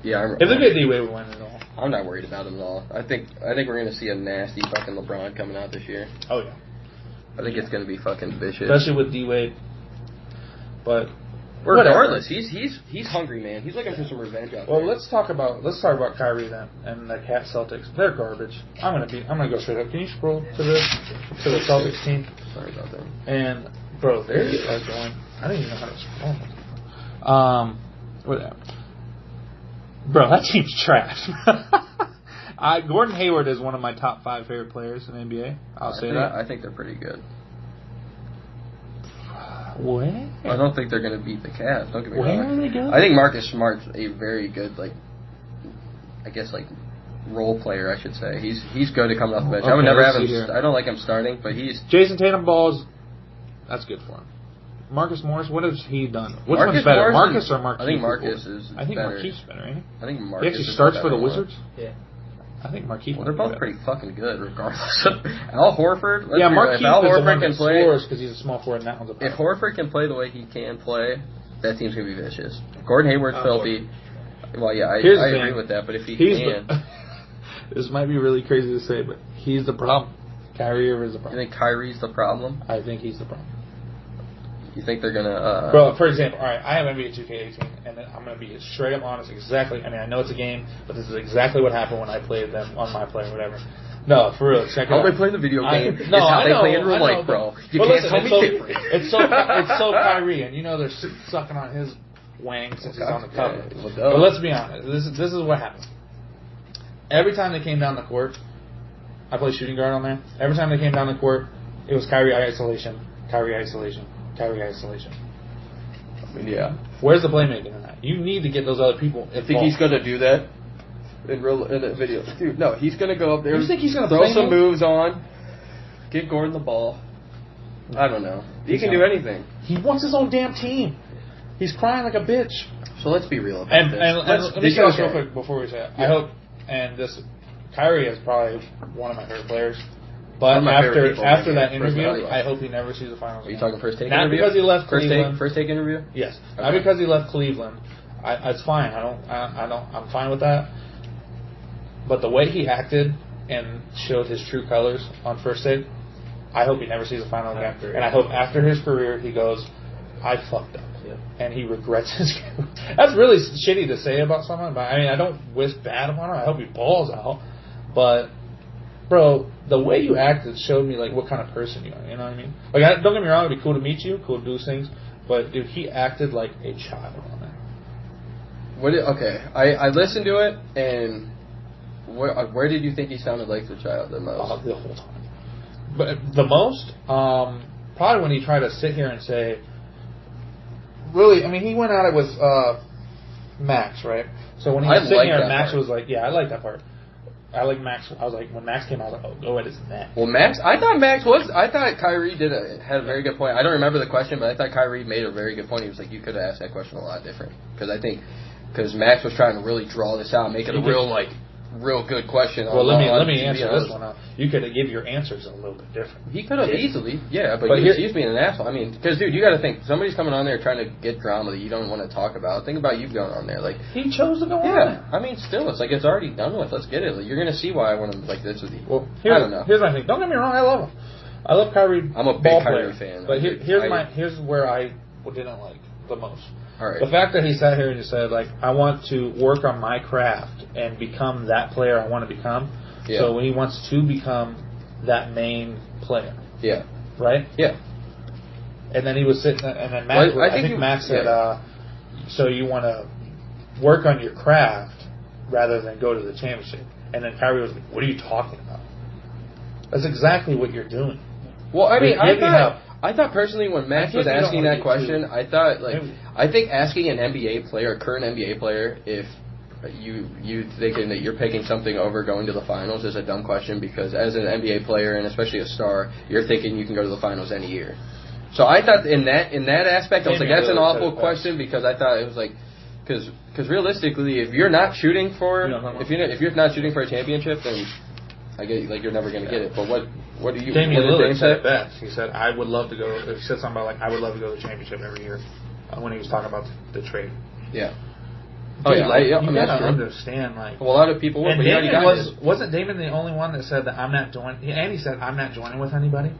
Yeah, if they get D-Wade, we win it all. I'm not worried about him at all. I think we're going to see a nasty fucking LeBron coming out this year. Oh, yeah. I think it's going to be fucking vicious. Especially with D-Wade. But regardless, he's hungry, man. He's looking for some revenge out there. Well, let's talk about Kyrie then and the Cat Celtics. They're garbage. I'm gonna go straight up. Can you scroll to the Celtics team? Sorry about that. And bro, they're going. I don't even know how to scroll. Whatever. Bro, that team's trash. Gordon Hayward is one of my top 5 favorite players in the NBA. I'll say that. I think they're pretty good. Where? I don't think they're going to beat the Cavs. Don't get me wrong. Where are they going? I think Marcus Smart's a very good, role player, I should say. He's good to come off the bench. Okay, I would never have him. I don't like him starting, but he's... Jason Tatum balls, that's good for him. Marcus Morris, what has he done? Which one's better, Marcus or Marquise? I think Marcus is better. I think Marquise is better, ain't he? I think Marcus he actually starts for the Wizards? Yeah. I think Marquise. Well, they're both pretty fucking good, regardless. Al Horford. Marquise if Al is Horford the one can that play, scores because he's a small forward. And that one's a if Horford can play the way he can play, that team's gonna be vicious. Gordon Hayward's filthy. Well, yeah, I agree with that. But if he can, this might be really crazy to say, but he's the problem. Kyrie is the problem. You think Kyrie's the problem? I think he's the problem. You think they're gonna? Bro, for example, all right, I have NBA 2K18, and I'm gonna be straight up honest. Exactly. I mean, I know it's a game, but this is exactly what happened when I played them on my play or whatever. No, for real. Check it out. How they play the video game? It's how they play in real life, bro. You can't tell me different. It's so Kyrie, and they're sucking on his wang since he's on the cover. But let's be honest. This is what happened. Every time they came down the court, I play shooting guard on there. Every time they came down the court, it was Kyrie isolation, Kyrie isolation, Kyrie isolation. I mean, yeah. Where's the playmaking in that? You need to get those other people involved. I think he's going to do that in a video. Dude, no, he's going to go up there. You think he's going to throw some moves on, get Gordon the ball. I don't know. He can do anything. He wants his own damn team. He's crying like a bitch. So let's be real about this. And let me say this real quick before we say it. Yeah. I hope, and Kyrie is probably one of my favorite players. But after that interview, I hope he never sees the finals. Are you talking first take Not interview? Not because he left Cleveland. First take interview? Yes. Okay. Not because he left Cleveland. It's fine. I'm fine with that. But the way he acted and showed his true colors on first take, I hope he never sees the final again. And I hope after his career he goes, I fucked up. Yeah. And he regrets his career. That's really shitty to say about someone. But I mean, I don't wish bad upon him. I hope he balls out. But, bro, the way you acted showed me, like, what kind of person you are. You know what I mean? Like, don't get me wrong. It'd be cool to meet you, cool to do things. But, dude, he acted like a child on that. Okay. I listened to it, and where did you think he sounded like the child the most? The whole time. But the most, probably when he tried to sit here and say, really, I mean, he went at it with Max, right? So when he was sitting here, and Max was like, yeah, I like that part. I like Max. I was like, when Max came out, I was like, oh, go ahead, it's Max. Well, I thought Kyrie had a very good point. I don't remember the question, but I thought Kyrie made a very good point. He was like, you could have asked that question a lot different. Because Max was trying to really draw this out, make it a real good question. Well, let me answer this one out. You could have given your answers a little bit different. He could have easily, yeah, but he's being an asshole. I mean, because, dude, you got to think, somebody's coming on there trying to get drama that you don't want to talk about. Think about you going on there. Like, he chose to go on. Yeah, I mean, still, it's like it's already done with. Let's get it. Like, you're going to see why I want to like this with you. Well, I don't know. Here's my thing. Don't get me wrong, I love him. I love Kyrie. I'm a big Kyrie fan. But here's where I didn't like the most. All right. The fact that he sat here and he said, like, I want to work on my craft and become that player I want to become. Yeah. So when he wants to become that main player. Yeah. Right? Yeah. And then he was sitting, and then Max, I think Max said, so you want to work on your craft rather than go to the championship. And then Kyrie was like, what are you talking about? That's exactly what you're doing. Well, I mean, I thought personally when Max was asking that question, I think asking an NBA player, a current NBA player, if you thinking that you're picking something over going to the finals is a dumb question, because as an NBA player and especially a star, you're thinking you can go to the finals any year. So I thought in that aspect, I was like, that's an awful question, because I thought it was like, because realistically, if you're not shooting for if you're not shooting for a championship, then I get like you're never going to get it. But what do you? Damian Lillard said it best. He said, "I would love to go." He said something about like, "I would love to go to the championship every year," when he was talking about the trade. Yeah. Dude, you gotta understand, like, well, a lot of people would, but Damien wasn't Damon the only one that said that I'm not joining? And he said, "I'm not joining with anybody."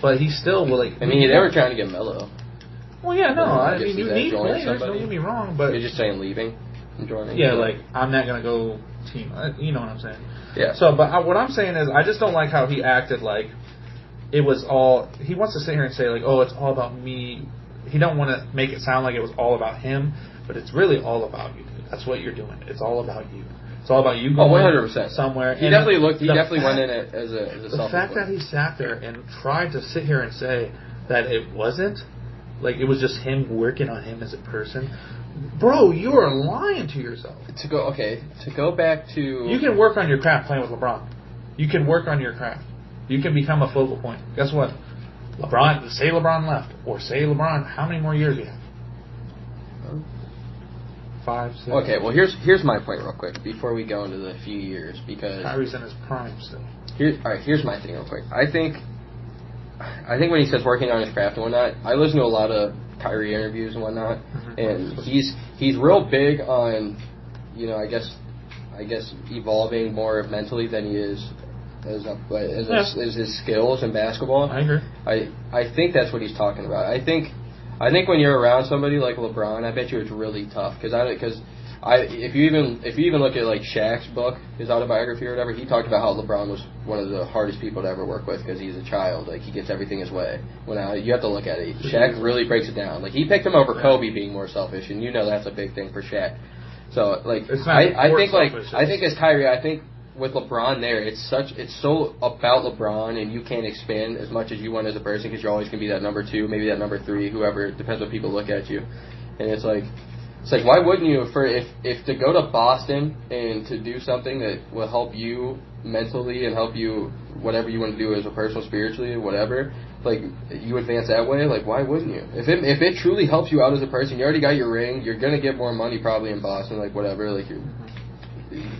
But he still will, like. I mean, they were trying to get Melo. Well, yeah, no. I mean, you need players. Don't get me wrong, but you're just saying leaving and joining. Yeah, like I'm not gonna go team. You know what I'm saying? Yeah. So, but what I'm saying is, I just don't like how he acted. Like it was all. He wants to sit here and say like, "Oh, it's all about me." He don't want to make it sound like it was all about him, but it's really all about you, dude. That's what you're doing. It's all about you. It's all about you going 100% somewhere. He definitely looked. He definitely went in it as a. The fact that he sat there and tried to sit here and say that it wasn't, like it was just him working on him as a person. Bro, you are lying to yourself. To go back to. You can work on your craft playing with LeBron. You can work on your craft. You can become a focal point. Guess what? Say LeBron left, or say LeBron, how many more years do you have? 5, 6. Okay, well here's my point real quick before we go into the few years, because Kyrie's in his prime still. Here's my thing real quick. I think when he says working on his craft and whatnot, I listen to a lot of Kyrie interviews and whatnot, and he's real big on, I guess evolving more mentally than he is as his skills in basketball. I agree. I think that's what he's talking about. I think when you're around somebody like LeBron, I bet you it's really tough, because if you even look at like Shaq's book, his autobiography or whatever, he talked about how LeBron was one of the hardest people to ever work with because he's a child. Like, he gets everything his way. Well, you have to look at it. Shaq really breaks it down. Like, he picked him over Kobe being more selfish, and that's a big thing for Shaq. So like, I think as Kyrie, I think with LeBron there, it's so about LeBron, and you can't expand as much as you want as a person, because you're always going to be that number 2, maybe that number 3, whoever. It depends what people look at you. And it's like why wouldn't you, if to go to Boston and to do something that will help you mentally and help you whatever you want to do as a person, spiritually, whatever, like you advance that way, like why wouldn't you? If it truly helps you out as a person, you already got your ring, you're gonna get more money probably in Boston, like whatever, like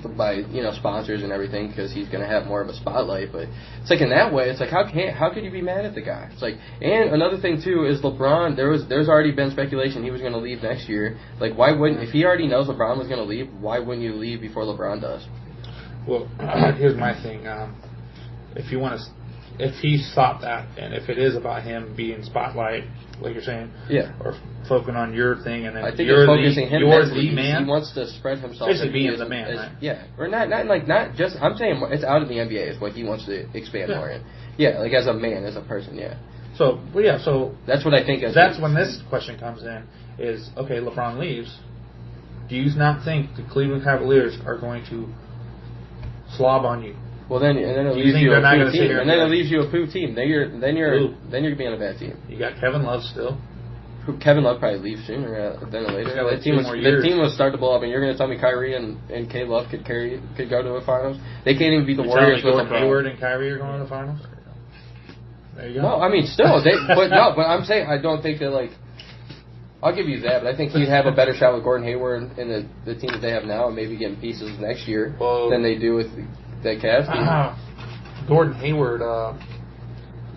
by sponsors and everything because he's going to have more of a spotlight. But it's like in that way, it's like how could you be mad at the guy? It's like, and another thing too is LeBron. There's already been speculation he was going to leave next year. Like why wouldn't, if he already knows LeBron was going to leave, why wouldn't you leave before LeBron does? Well, here's my thing. If he thought that, and if it is about him being spotlight, like you're saying, or focusing on your thing, and then I think you're focusing him. You're the man. He wants to spread himself. Basically, being the man, right? Yeah, or not just. I'm saying it's out of the NBA is what he wants to expand more in. Yeah, like as a man, as a person. Yeah. So that's what I think. That's when this question comes in: is okay, LeBron leaves. Do you not think the Cleveland Cavaliers are going to slob on you? Well, then it leaves you a poo team, and then it leaves you a poo team. Then you're gonna be on a bad team. You got Kevin Love still. Kevin Love probably leaves sooner than later. The team will start to blow up, and you're gonna tell me Kyrie and K Love could go to the finals? They can't even beat the Warriors with LeBron. Hayward and Kyrie are going to the finals. There you go. No, I mean still, but I'm saying I don't think that like. I'll give you that, but I think he'd have a better shot with Gordon Hayward and the team that they have now, and maybe getting pieces next year than they do with that Cavs team. Gordon Hayward,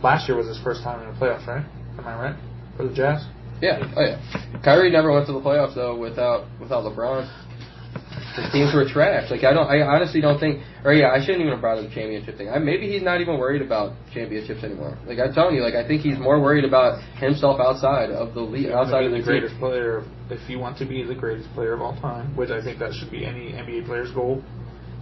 last year was his first time in the playoffs, right? Am I right? For the Jazz? Yeah. Oh, yeah. Kyrie never went to the playoffs, though, without LeBron. His teams were trash. Like, I honestly don't think, I shouldn't even have brought up the championship thing. Maybe he's not even worried about championships anymore. Like, I'm telling you, I think he's more worried about himself outside of the league, outside of the greatest player. If you want to be the greatest player of all time, which I think that should be any NBA player's goal,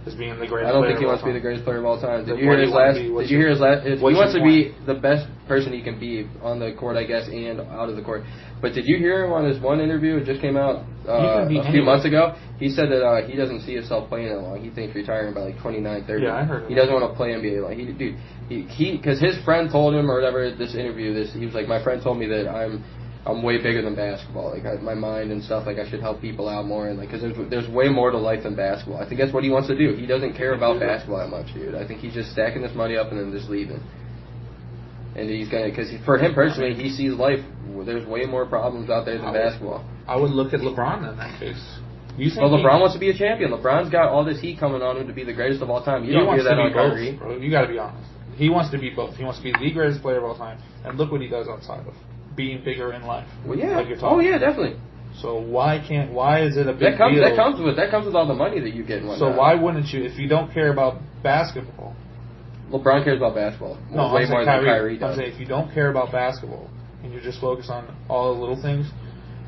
is being the greatest player of all time. I don't think he wants to be the greatest player of all time. Did you hear his last? Did you hear his last? He wants to be the best person he can be on the court, I guess, and out of the court. But did you hear him on his one interview? It just came out a few months ago. He said that he doesn't see himself playing that long. He thinks retiring by 29, 30. Yeah, I heard him. He doesn't want to play NBA long. Because his friend told him or whatever. This interview, he was like, my friend told me that I'm way bigger than basketball. Like my mind and stuff. Like I should help people out more. And because there's way more to life than basketball. I think that's what he wants to do. He doesn't care about basketball that much, dude. I think he's just stacking this money up and then just leaving. And he's gonna, because for him personally, he sees life. There's way more problems out there than basketball. I would look at LeBron in that case. LeBron wants to be a champion. LeBron's got all this heat coming on him to be the greatest of all time. You don't hear that on Kyrie. Bro. You got to be honest. He wants to be both. He wants to be the greatest player of all time, and look what he does outside of being bigger in life. Well, yeah. Like yeah, definitely. So why is it a big deal? That comes with all the money that you get. And so why wouldn't you, if you don't care about basketball? LeBron cares about basketball. No, way more than Kyrie does. I'm saying if you don't care about basketball and you're just focused on all the little things,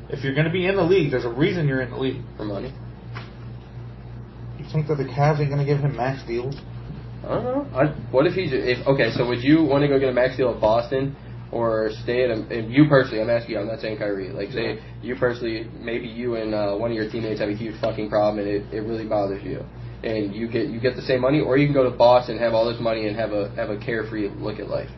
if you're going to be in the league, there's a reason you're in the league. For money. You think that the Cavs ain't going to give him max deals? I don't know. What if so would you want to go get a max deal at Boston or stay at and you personally, I'm asking you, I'm not saying Kyrie, like say you personally, maybe you and one of your teammates have a huge fucking problem and it really bothers you. And you get the same money, or you can go to Boston, have all this money, and have a carefree look at life.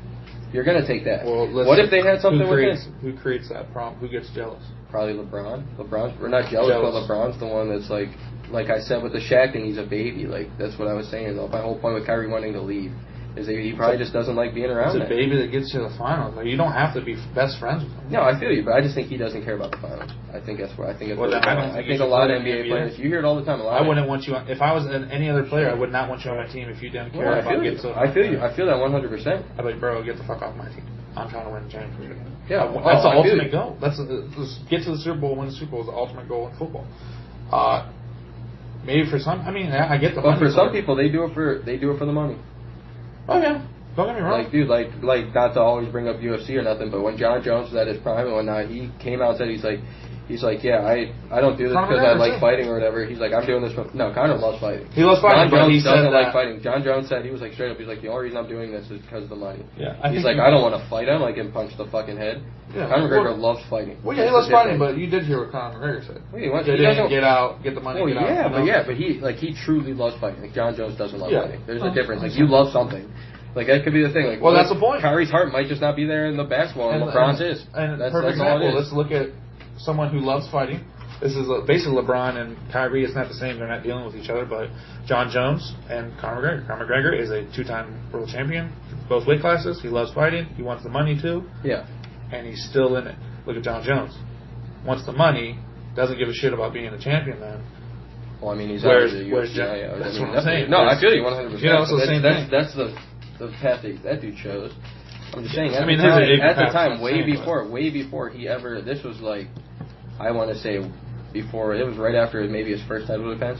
You're gonna take that. Well, what if they had something with this? Who creates that problem? Who gets jealous? Probably LeBron. We're not jealous, but LeBron's the one that's like I said with the Shaq thing. He's a baby. Like that's what I was saying though. My whole point with Kyrie wanting to leave is that he probably just doesn't like being around. It's a baby that gets you to the finals. Like, you don't have to be best friends with him. No, I feel you, but I just think he doesn't care about the finals. I think that's where I think it's. Well, I think a lot of NBA players. You hear it all the time. I wouldn't want you. If I was any other player, I would not want you on my team if you didn't care about getting to. I feel you. I feel that 100%. I'd be like, bro, get the fuck off my team. I'm trying to win the championship. Yeah, that's the ultimate goal. Let's get to the Super Bowl. Win the Super Bowl is the ultimate goal in football. Maybe for some, I get the money. But for some people, they do it for the money. Oh yeah. Don't get me wrong. Like, dude, like not to always bring up UFC or nothing, but when John Jones was at his prime and whatnot, he came out and said he's like, yeah, I don't do this because I like fighting or whatever. He's like, I'm doing this for... No, Conor loves fighting. He loves fighting, John Jones doesn't like fighting. John Jones said, he was like, straight up, he's like, the only reason I'm doing this is because of the money. Yeah. He's like, I don't want to fight him, like, and punch the fucking head. Yeah. Conor McGregor loves fighting. Well, yeah, he loves fighting, but you did hear what Conor McGregor said. Well, he doesn't get out, get the money, get out. But he truly loves fighting. Like, John Jones doesn't love fighting. There's a difference. Like, you love something. Like, that could be the thing. Like, well, that's the point. Kyrie's heart might just not be there in the basketball, and LeBron's is. And that's all it is. Let's look at someone who loves fighting. This is basically LeBron and Kyrie. It's not the same. They're not dealing with each other. But John Jones and Conor McGregor. Conor McGregor is a 2-time world champion, both weight classes. He loves fighting. He wants the money, too. Yeah. And he's still in it. Look at John Jones. Wants the money. Doesn't give a shit about being a champion then. Well, I mean, he's where's UFC. That's what I'm saying. No, I feel you 100%. You know, it's the same thing. That's the path that dude chose. I'm just saying. At the time, way before he ever. This was like, I want to say, before it was right after maybe his first title defense.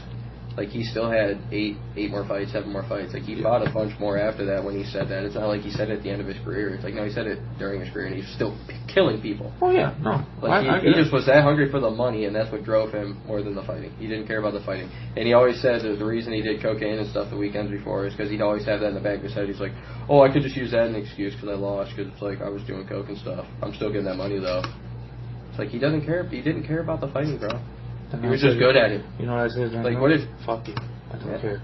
Like, he still had 8 more fights, 7 more fights. Like, he fought a bunch more after that when he said that. It's not like he said it at the end of his career. It's like, no, he said it during his career, and he's still killing people. Oh, yeah, no. Like, he just was that hungry for the money, and that's what drove him more than the fighting. He didn't care about the fighting. And he always said that the reason he did cocaine and stuff the weekends before is because he'd always have that in the back of his head. He's like, oh, I could just use that as an excuse because I lost, because it's like I was doing coke and stuff. I'm still getting that money, though. It's like, he doesn't care. He didn't care about the fighting, bro. He was just good at it. You know what I said? Like, what is... Fuck you. I don't care.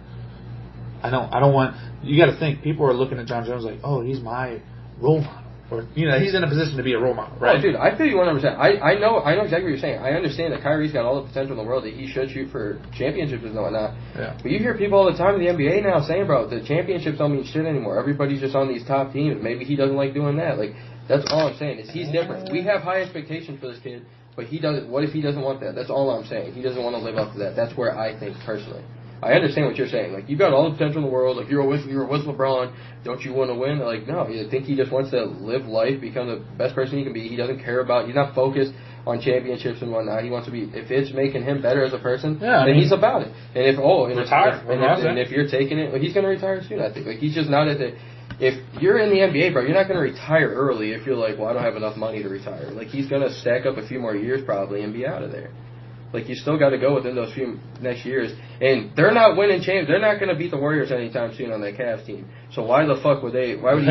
I don't want... You got to think, people are looking at John Jones like, oh, he's my role model. Or, you know, he's in a position to be a role model, right? Oh, dude, I feel you 100%. I know exactly what you're saying. I understand that Kyrie's got all the potential in the world, that he should shoot for championships and whatnot. Yeah. But you hear people all the time in the NBA now saying, bro, the championships don't mean shit anymore. Everybody's just on these top teams. Maybe he doesn't like doing that. Like, that's all I'm saying, is he's different. We have high expectations for this kid, but he doesn't. What if he doesn't want that? That's all I'm saying. He doesn't want to live up to that. That's where I think, personally. I understand what you're saying. Like, you got all the potential in the world. Like, you're with LeBron. Don't you want to win? Like, no. I think he just wants to live life, become the best person he can be. He doesn't care about. He's not focused on championships and whatnot. He wants to be. If it's making him better as a person, then he's about it. And if you're taking it, well, he's going to retire soon. I think. Like, he's just not at the. If you're in the NBA, bro, you're not going to retire early if you're like, well, I don't have enough money to retire. Like, he's going to stack up a few more years probably and be out of there. Like, you still got to go within those few next years. And they're not winning champs. They're not going to beat the Warriors anytime soon on that Cavs team. So why the fuck would they? Why would he?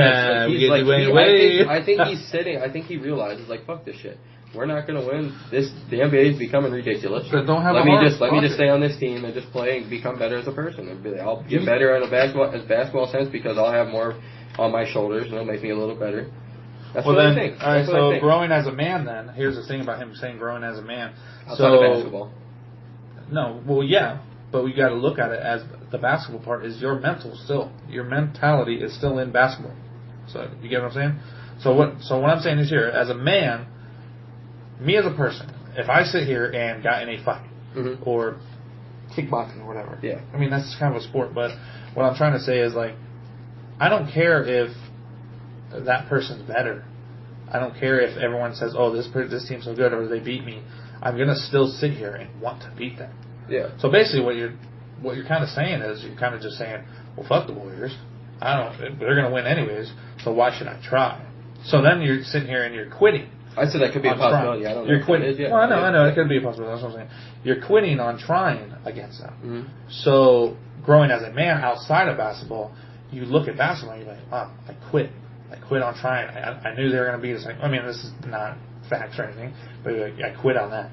I think he's sitting. I think he realizes, like, fuck this shit. We're not going to win. The NBA is becoming ridiculous. Let me just stay on this team and just play and become better as a person. I'll get better in a basketball sense because I'll have more on my shoulders and it'll make me a little better. That's what I think. All right, so growing as a man, then here's the thing about him saying growing as a man. Outside of basketball. No, well, yeah, but we got to look at it as the basketball part is your mentality is still in basketball. So you get what I'm saying? So what I'm saying is here, as a man, me as a person, if I sit here and got in a fight or kickboxing or whatever, I mean that's kind of a sport. But what I'm trying to say is, like, I don't care if that person's better. I don't care if everyone says, "Oh, this team's so good," or they beat me. I'm gonna still sit here and want to beat them. Yeah. So basically, what you're kind of saying is you're kind of just saying, "Well, fuck the Warriors. They're gonna win anyways. So why should I try?" So then you're sitting here and you're quitting. I said that could be a possibility. I don't know. You're quitting. Well, I know it could be a possibility. That's what I'm saying. You're quitting on trying against them. Mm-hmm. So growing as a man outside of basketball, you look at basketball and you're like, "Wow, I quit. I quit on trying. I knew they were going to be the same." I mean, this is not facts or anything, but like, I quit on that.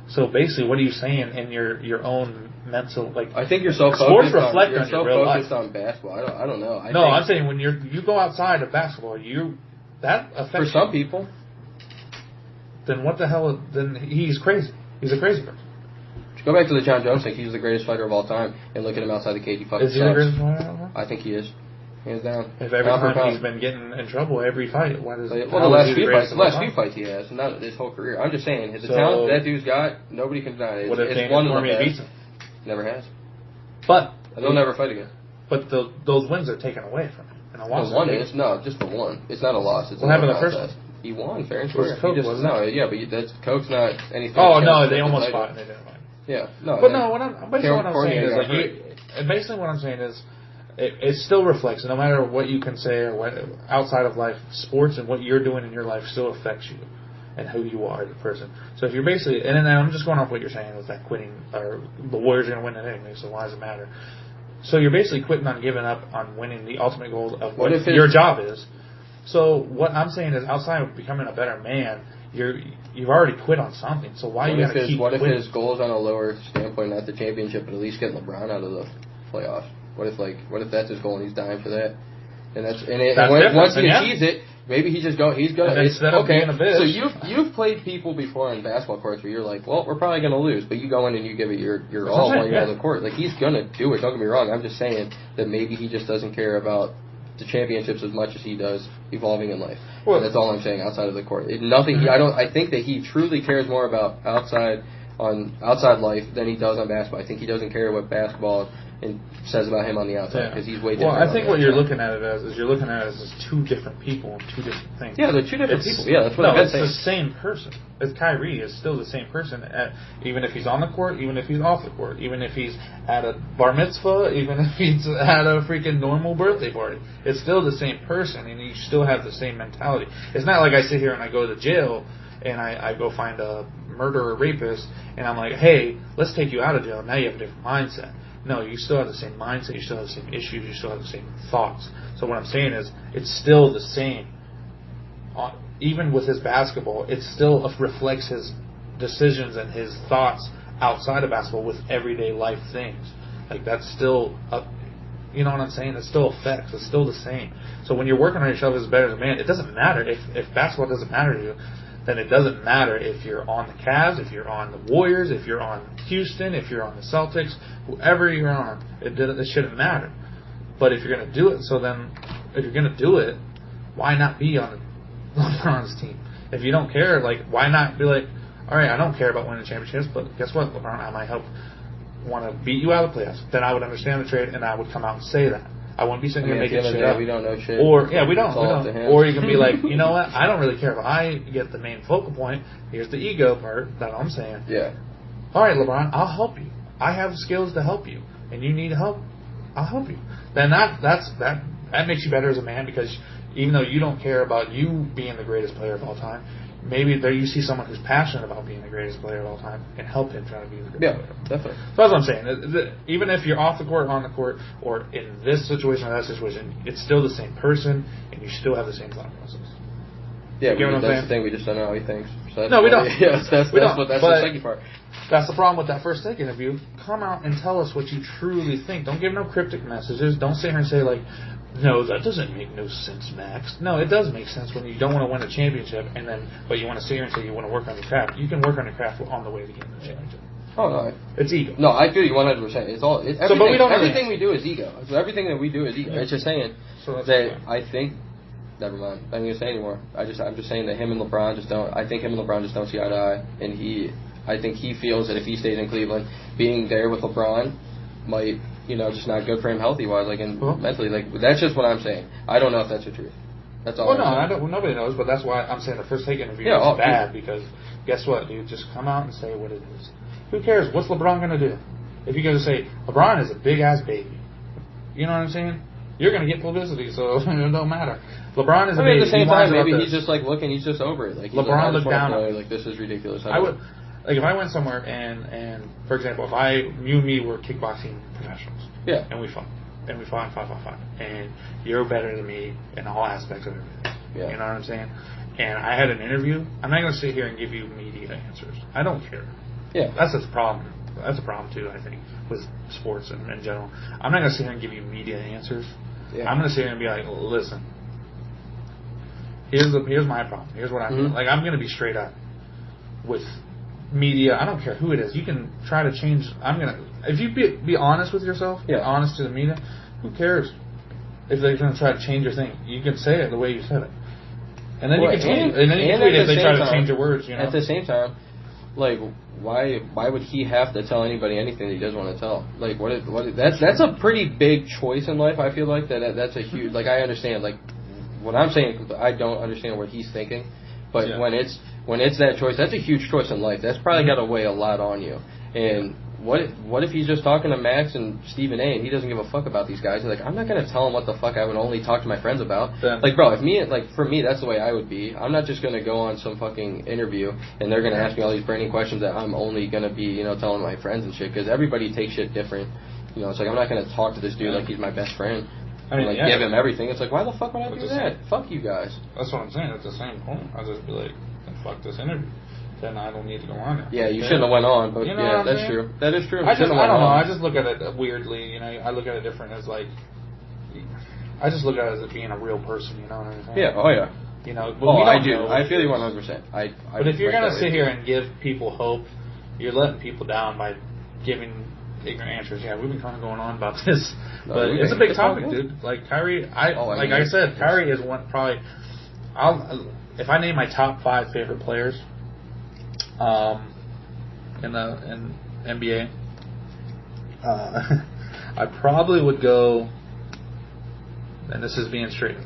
So basically, what are you saying in your own mental, like? I think you're so focused on basketball. I don't know. I'm saying when you go outside of basketball, that affects for some people. Then what the hell? Then he's crazy. He's a crazy person. Go back to the John Jones thing. He's the greatest fighter of all time, and look at him outside the cage. He fucking sucks. Is he the greatest fighter of all time? I think he is. Hands down. If every time he's been getting in trouble every fight, why does? Well, the last few fights he has, not his whole career. I'm just saying, the talent that dude's got, nobody can deny it. It's one of the best. Never has. But they'll never fight again. But those wins are taken away from him. And a loss. The one is just the one. It's not a loss. It's what happened the first one? He won fair and square. Coke, but Coke's not anything. Oh no, they almost fought and they didn't fight. Yeah, no. But no, what I'm saying is it still reflects, no matter what you can say or what outside of life, sports and what you're doing in your life still affects you and who you are as a person. So if you're basically, and then I'm just going off what you're saying with that quitting, or the Warriors are going to win it anyway, so why does it matter? So you're basically quitting on giving up on winning the ultimate goal of what your job is. So what I'm saying is, outside of becoming a better man, you've already quit on something. So why you got to keep quitting? What if his goal is on a lower standpoint, not the championship, but at least getting LeBron out of the playoffs? What if that's his goal and he's dying for that? Once he achieves it, maybe he's gonna. So you've played people before on basketball courts where you're like, well, we're probably gonna lose, but you go in and you give it your all while you're on the court. Like, he's gonna do it. Don't get me wrong. I'm just saying that maybe he just doesn't care about the championships as much as he does evolving in life. Well, that's all I'm saying outside of the court. I think that he truly cares more about outside on outside life than he does on basketball. I think he doesn't care what basketball and says about him on the outside because he's way different. Well, I think what you're looking at it as is you're looking at it as two different people and two different things. Yeah, they're two different people. Yeah, that's what I've been saying. It's the same person. As Kyrie is still the same person, even if he's on the court, even if he's off the court, even if he's at a bar mitzvah, even if he's at a freaking normal birthday party. It's still the same person, and you still have the same mentality. It's not like I sit here and I go to jail and I go find a murderer, rapist, and I'm like, hey, let's take you out of jail. Now you have a different mindset. No, you still have the same mindset, you still have the same issues, you still have the same thoughts. So what I'm saying is, it's still the same. Even with his basketball, it still reflects his decisions and his thoughts outside of basketball with everyday life things. Like, that's still, you know what I'm saying? It still affects, it's still the same. So when you're working on yourself as better as a man, it doesn't matter. If basketball doesn't matter to you, then it doesn't matter if you're on the Cavs, if you're on the Warriors, if you're on Houston, if you're on the Celtics, whoever you're on, it shouldn't matter. But if you're going to do it, if you're going to do it, why not be on LeBron's team? If you don't care, like, why not be like, all right, I don't care about winning championships, but guess what, LeBron, I might want to beat you out of the playoffs. Then I would understand the trade, and I would come out and say that. I wouldn't be sitting here making shit up. We don't know shit. Or, we don't. Or you can be like, you know what? I don't really care if I get the main focal point. Here's the ego part that I'm saying. Yeah. All right, LeBron, I'll help you. I have skills to help you, and you need help. I'll help you. Then that makes you better as a man, because even though you don't care about you being the greatest player of all time, maybe there you see someone who's passionate about being the greatest player of all time and help him try to be the greatest player. Yeah, definitely. So that's what I'm saying. Even if you're off the court, on the court, or in this situation or that situation, it's still the same person, and you still have the same thought process. Yeah, that's the thing. We just don't know how he thinks. So no, we don't. Yes, that's the second part. That's the problem with that first take interview. Come out and tell us what you truly think. Don't give no cryptic messages. Don't sit here and say, like, no, that doesn't make no sense, Max. No, it does make sense when you don't want to win a championship, but you want to sit here and say you want to work on your craft. You can work on your craft on the way to getting the championship. Oh, no. It's ego. No, I feel you 100%. Everything we do is ego. So everything that we do is ego. Yeah. It's just saying that I think... Never mind. I'm not going to say anymore. I'm just saying that him and LeBron just don't... I think him and LeBron just don't see eye to eye. And I think he feels that if he stays in Cleveland, being there with LeBron might... just not good for him healthy-wise, mentally. That's just what I'm saying. I don't know if that's the truth. That's all. Nobody knows, but that's why I'm saying the first take interview is bad, because guess what, dude? Just come out and say what it is. Who cares? What's LeBron going to do? If you go to say, LeBron is a big-ass baby. You know what I'm saying? You're going to get publicity, so it don't matter. LeBron is a baby. At the same time, maybe he's just, he's just over it. LeBron looked down on it. This is ridiculous. If I went somewhere and for example, if you and me were kickboxing professionals, yeah, and we fought, and you're better than me in all aspects of everything, you know what I'm saying? And I had an interview, I'm not going to sit here and give you media answers. I don't care. Yeah, that's a problem. That's a problem too, I think, with sports in general. I'm not going to sit here and give you media answers. Yeah. I'm going to sit here and be like, listen, here's my problem. Here's what I'm doing. Like, I'm going to be straight up with media. I don't care who it is. You can try to change. If you be honest with yourself, honest to the media, who cares if they're going to try to change your thing? You can say it the way you said it, and then you can change it. And then you can tweet if they try to change your words. At the same time, why would he have to tell anybody anything that he doesn't want to tell? That's a pretty big choice in life. I feel like that's a huge. I understand. What I'm saying, I don't understand what he's thinking, but when it's that choice, that's a huge choice in life. That's probably got to weigh a lot on you. And what if he's just talking to Max and Stephen A. and he doesn't give a fuck about these guys? He's like, I'm not going to tell him what the fuck I would only talk to my friends about. Bro, for me, that's the way I would be. I'm not just going to go on some fucking interview and they're going to ask me all these brainy questions that I'm only going to be, telling my friends and shit, because everybody takes shit different. It's like, I'm not going to talk to this dude like he's my best friend. Give him everything. It's like, why the fuck would I do that? Fuck you guys. That's what I'm saying. It's the same point. I'll just be like, fuck this interview. Then I don't need to go on it. Yeah, you shouldn't have went on, but that's true. That is true. I don't know. I just look at it weirdly. I look at it different as I just look at it as being a real person. You know what I'm saying? Yeah. Oh yeah. I do. I feel you 100%. But if you're gonna sit here and give people hope, you're letting people down by giving ignorant answers. Yeah, we've been kind of going on about this, but it's a big topic, dude. Kyrie, I said, Kyrie is one probably. If I name my top 5 favorite players, in NBA. I probably would go, and this is being straight.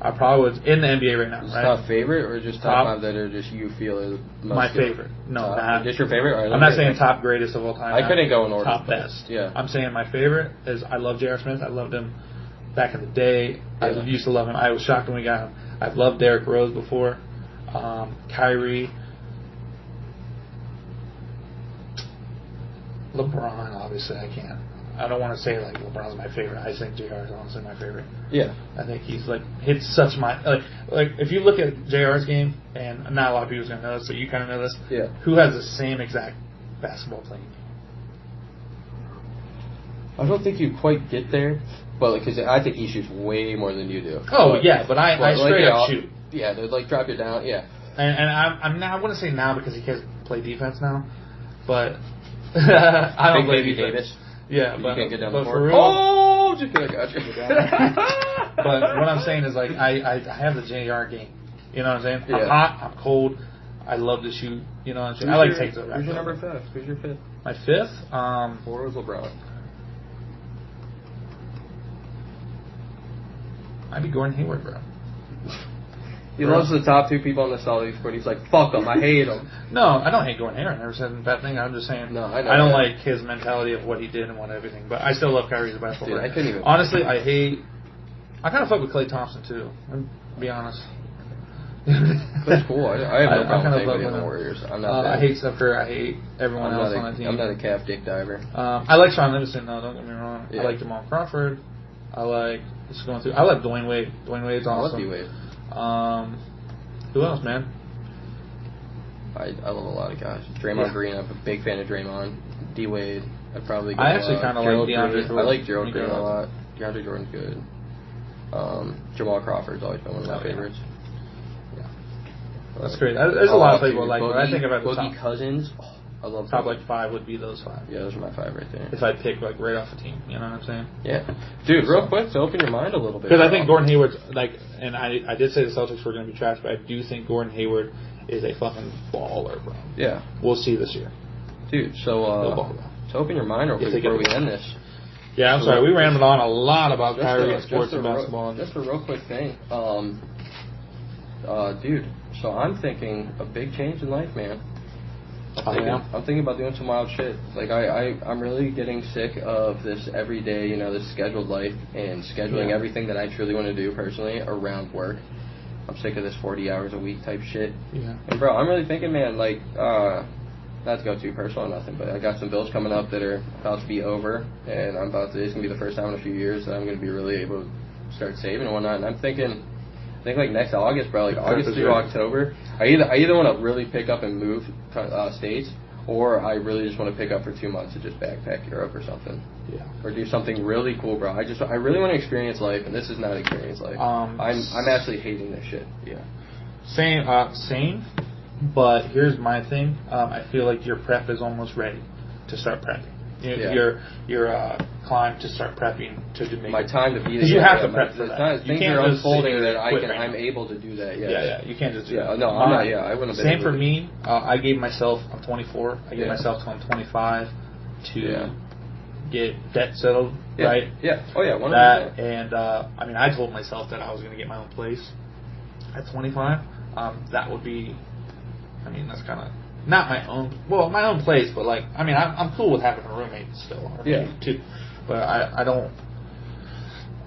I probably would in the NBA right now. Just right? top favorite or just top 5 that are just you feel is most my good? favorite. No, just your favorite. Right, I'm not saying top greatest of all time. I couldn't go in order. Top best. Yeah. I'm saying my favorite is I love J.R. Smith. I loved him back in the day. Yeah. I used to love him. I was shocked when we got him. I've loved Derrick Rose before. Kyrie. LeBron, obviously, I don't want to say like LeBron's my favorite. I think JR is honestly my favorite. Yeah. I think he's like hits such like if you look at JR's game, and not a lot of people's gonna know this, but you kind of know this. Yeah. Who has the same exact basketball playing? I don't think you quite get there, but because I think he shoots way more than you do. Oh yeah, but I straight up shoot. Yeah, they'd like drop you down. Yeah. And I'm not. I want to say now because he can't play defense now, but I don't play Baby defense. Davis. Yeah, you but can't get down but the for court. real, Oh, just kidding, I got you. But what I'm saying is like I have the JR game. You know what I'm saying? Yeah. I'm hot. I'm cold. I love to shoot. You know what I'm saying? I like to take the rack. Who's your number 5? Who's your 5th? My 5th? 4 was LeBron. Might be Gordon Hayward, bro. He loves the top 2 people on the Celtics, but he's like, fuck them, I hate them. No, I don't hate Gordon Hayward. I never said a bad thing. I'm just saying No, I know I don't that. like his mentality of what he did and what everything. But I still love Kyrie as a basketball Dude, player. I couldn't even. Honestly, I kind of fuck with Klay Thompson, too. To be honest. That's cool. I have no problem with love anybody on the him. Warriors. I'm not I hate Steph Curry. I hate everyone else on the team. I'm not a calf dick diver. I like Sean Livingston, though. Don't get me wrong. Yeah. I like Jamal Crawford. I like Dwayne Wade. Dwayne Wade's awesome. I love D-Wade. Who else, man? I love a lot of guys. Draymond Green. I'm a big fan of Draymond. D-Wade. I'd probably go I actually kind of like DeAndre Jordan. I like Gerald Green a lot. DeAndre Jordan's good. Jamal Crawford's always been one of my favorites. Yeah. That's great. There's a lot of people like, but I think about the Boogie top. Cousins. I love Top Boogie. like 5 would be those 5. Yeah, those are my 5 right there. If I pick like right off the team, you know what I'm saying? Yeah, dude. Real quick to open your mind a little bit. Because I think Gordon Hayward's like, and I did say the Celtics were going to be trash, but I do think Gordon Hayward is a fucking baller, bro. Yeah, we'll see this year, dude. So to open your mind real quick before we end this. Yeah, I'm sorry. We rambled on a lot about Kyrie and sports and real, basketball. Just a real quick thing, dude. So I'm thinking a big change in life, man. I'm thinking about doing some wild shit. Like I'm really getting sick of this everyday, this scheduled life and scheduling everything that I truly want to do personally around work. I'm sick of this 40 hours a week type shit. Yeah. And bro, I'm really thinking, man, like, not to go too personal or nothing, but I got some bills coming up that are about to be over, and it's gonna be the first time in a few years that I'm gonna be really able to start saving and whatnot. And I think like next August, bro, like August through October, I either want to really pick up and move states, or I really just want to pick up for 2 months and just backpack Europe or something. Yeah. Or do something really cool, bro. I really want to experience life, and this is not experience life. I'm actually hating this shit. Yeah. Same. But here's my thing. I feel like your prep is almost ready to start prepping. Your climb to start prepping to make my time to be there. Because you have to prep for that. Things are unfolding that I'm able to do that. Yeah. You can't just do that. No, I'm not. Yeah, I wouldn't have been Same for me. I gave myself. I'm 24. I gave myself till I'm 25 to get debt settled. Yeah. Right. Yeah. Oh yeah. 100%. That and I told myself that I was going to get my own place at 25. That would be. That's kind of not my own place, but like, I'm cool with having a roommate still, or maybe 2, but I don't.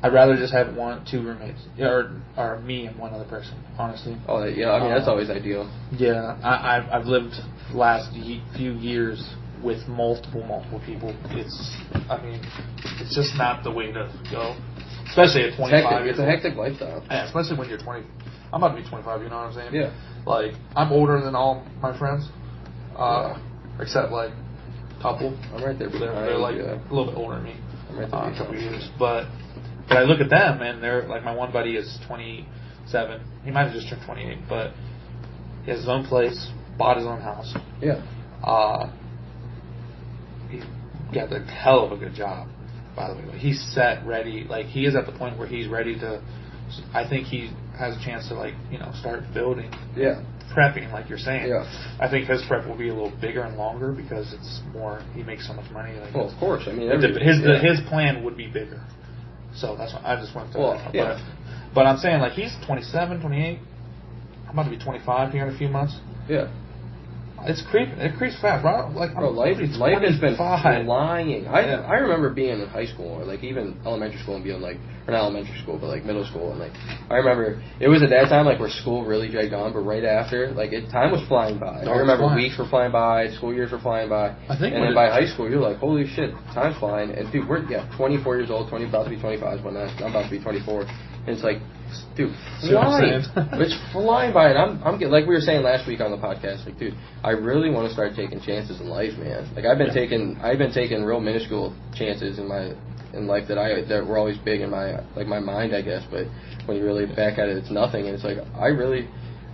I'd rather just have 1, 2 roommates, or me and one other person, honestly. Oh yeah, that's always ideal. Yeah, I've lived the last few years with multiple people. It's just not the way to go, especially at 25. It's a hectic lifestyle. Yeah, especially when you're 20. I'm about to be 25. You know what I'm saying? Yeah. Like, I'm older than all my friends, except like a couple. I'm right there. They're like a little bit older than me, I'm right there. a couple years. But I look at them and they're like, my one buddy is 27. He might have just turned 28, but he has his own place, bought his own house. Yeah. He got a hell of a good job, by the way. He's set, ready. Like, he is at the point where he's ready to I think he has a chance to, like, you know, start building. Yeah. Prepping, like you're saying. Yeah. I think his prep will be a little bigger and longer because it's more. He makes so much money. Like, well, of course. I mean, his plan would be bigger. So that's what I just went through. But I'm saying, like, he's 27, 28. I'm about to be 25 here in a few months. Yeah. It's creeping. It creeps fast, bro. Like, life has been flying. I remember being in high school, or like even elementary school, and being like, or not elementary school, but like middle school, and like I remember it was at that time like where school really dragged on, but right after, like time was flying by. I remember weeks were flying by, school years were flying by, and then by high school you're like, holy shit, time's flying. And dude, we're 24 years old, about to be 25 when I'm about to be 24, and it's like, dude, flying. It's flying by, and I'm getting, like we were saying last week on the podcast, like, dude, I really want to start taking chances in life, man. Like I've been taking real minuscule chances in life that were always big in my mind, I guess. But when you really back at it, it's nothing, and it's like I really,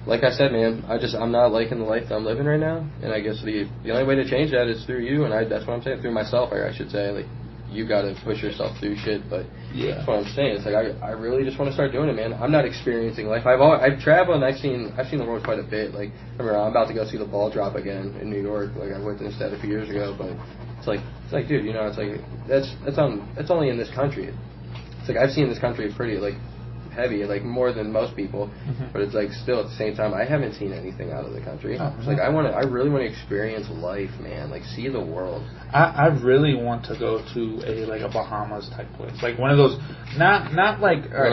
like I said, man, I'm not liking the life that I'm living right now, and I guess the only way to change that is through you, and that's what I'm saying, through myself, or I should say, like. You got to push yourself through shit, but that's what I'm saying. It's like I really just want to start doing it, man. I'm not experiencing life. I've traveled and I've seen the world quite a bit. Like, remember, I'm about to go see the ball drop again in New York. Like, I witnessed that a few years ago, but it's like, dude, you know, it's like that's only in this country. It's like I've seen this country pretty like heavy, like more than most people, but it's like still at the same time I haven't seen anything out of the country. It's like I really want to experience life, man, like see the world. I really want to go to a Bahamas type place, like one of those, not like a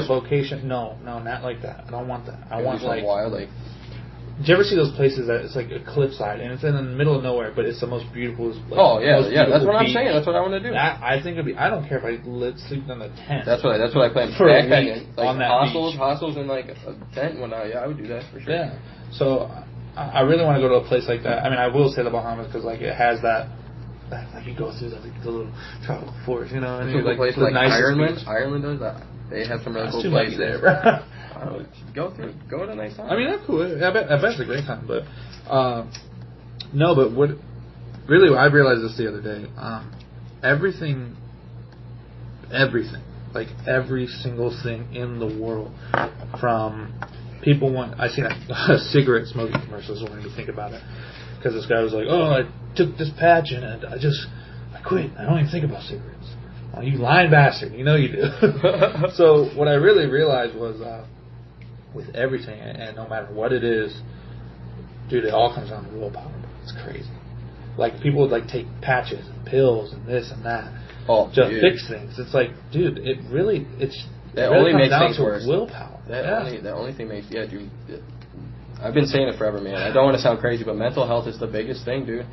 vacation. No, not like that. I don't want that. I want like wild, like. Do you ever see those places that it's like a cliffside and it's in the middle of nowhere, but it's the most beautiful? Like, that's what I'm saying. That's what I want to do. I think it'd be. I don't care if I sleep in a tent. That's what I plan for a week like on that hostels and like a tent. When I would do that for sure. Yeah. So I really want to go to a place like that. I mean, I will say the Bahamas because like it has that like you go through the little tropical forest, you know. And it's like place like Ireland. Ireland does that. They have some really cool places there, bro. Go at a nice time. I mean, that's cool. I bet it's a great time, but no. But what I realized this the other day. Everything, like every single thing in the world, from people want. I seen a cigarette smoking commercials. Wanting to think about it because this guy was like, "Oh, I took this patch and I quit. I don't even think about cigarettes." Oh, you lying bastard! You know you do. So what I really realized was. With everything, and no matter what it is, dude, it all comes down to willpower. It's crazy. Like, people would, like, take patches and pills and this and that to fix things. It's like, dude, it really only comes makes down things to worse. willpower. That only thing makes, dude. I've been saying it forever, man. I don't want to sound crazy, but mental health is the biggest thing, dude.